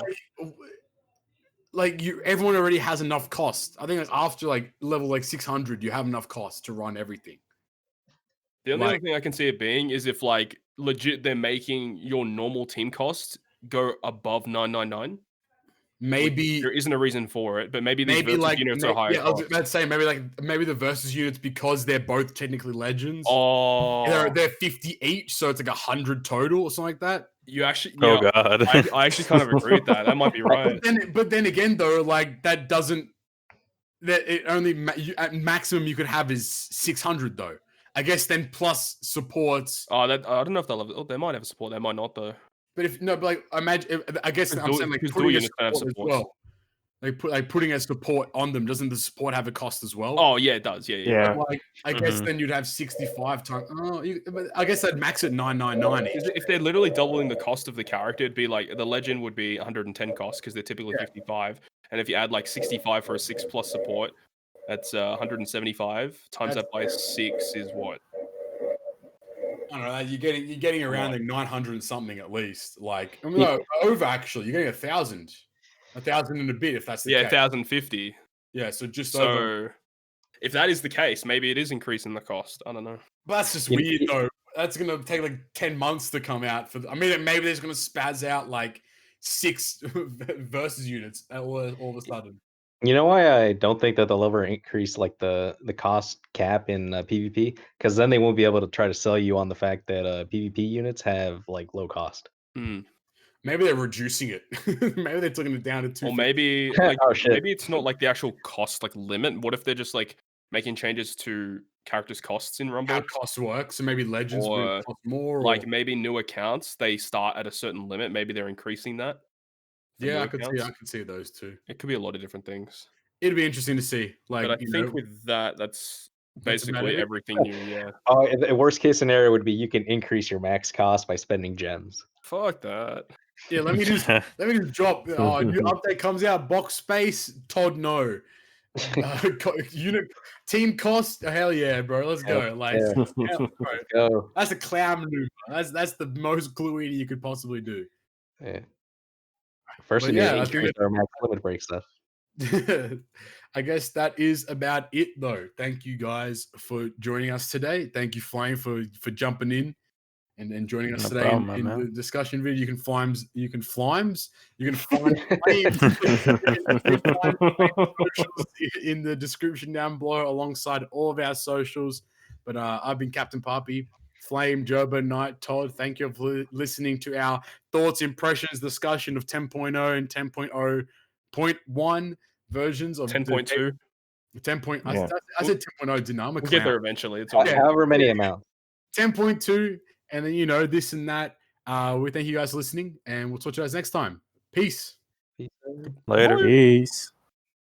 Like everyone already has enough cost. I think like after like level like 600, you have enough cost to run everything. The only other thing I can see it being is if like legit they're making your normal team cost go above 999. Maybe there isn't a reason for it, but maybe these versus like units are higher. Yeah, I was about to say maybe the versus units because they're both technically legends. Oh, they're 50 each, so it's like 100 total or something like that. You actually, oh god, I actually kind of agree with that. That might be right. But then again, though, like that doesn't that it only at maximum you could have is 600 though. I guess then plus supports. Oh, that I don't know if they'll have. Oh, they might have a support. They might not though. But if no, but like imagine. I guess I'm saying like dual units don't have support as supports. well. Like putting a support on them, doesn't the support have a cost as well? Oh yeah, it does. Yeah. Like I guess then you'd have 65 times. But I guess I'd max at 999. If they're literally doubling the cost of the character, it'd be like the legend would be 110 cost because they're typically 55, and if you add like 65 for a 6+ support, that's 175 times that by 6 is what? I don't know. You're getting around like 900 and something at least. Like no, over actually, you're getting 1,000. 1,000 and a bit if that's the case. 1,050. Yeah, so just over. If that is the case, maybe it is increasing the cost. I don't know. But that's just weird though. That's gonna take like 10 months to come out for. I mean, maybe they're just gonna spaz out like 6 versus units all of a sudden. You know why I don't think that they'll ever increase like the cost cap in PvP? Because then they won't be able to try to sell you on the fact that PvP units have like low cost. Maybe they're reducing it. Maybe they're taking it down to 2. Or maybe like, maybe it's not like the actual cost like limit. What if they're just like making changes to characters' costs in Rumble? How costs work? So maybe legends will cost more. Like maybe new accounts they start at a certain limit. Maybe they're increasing that. Yeah, I could see those too. It could be a lot of different things. It'd be interesting to see. Like, but I think with that, that's basically everything new. Yeah. Oh, the worst case scenario would be you can increase your max cost by spending gems. Fuck that. Yeah, let me just drop. New update comes out. Box space. Todd, no. Unit team cost. Hell yeah, bro. Let's go. Go. That's a clown maneuver. That's the most gluey you could possibly do. Yeah. First, we need to increase our max limit break stuff. I guess that is about it, though. Thank you guys for joining us today. Thank you, Flame, for jumping in and joining us today in the discussion video. You can find Flames in the description down below, alongside all of our socials. But I've been Captain Papi, Flame, Joba, Knight, Todd. Thank you for listening to our thoughts, impressions, discussion of 10.0 and 10.0.1 versions of 10.2. 10. I said 10.0, didn't I? We'll get there eventually. It's however many amounts. 10.2, and then this and that. We thank you guys for listening, and we'll talk to you guys next time. Peace. Later. Peace.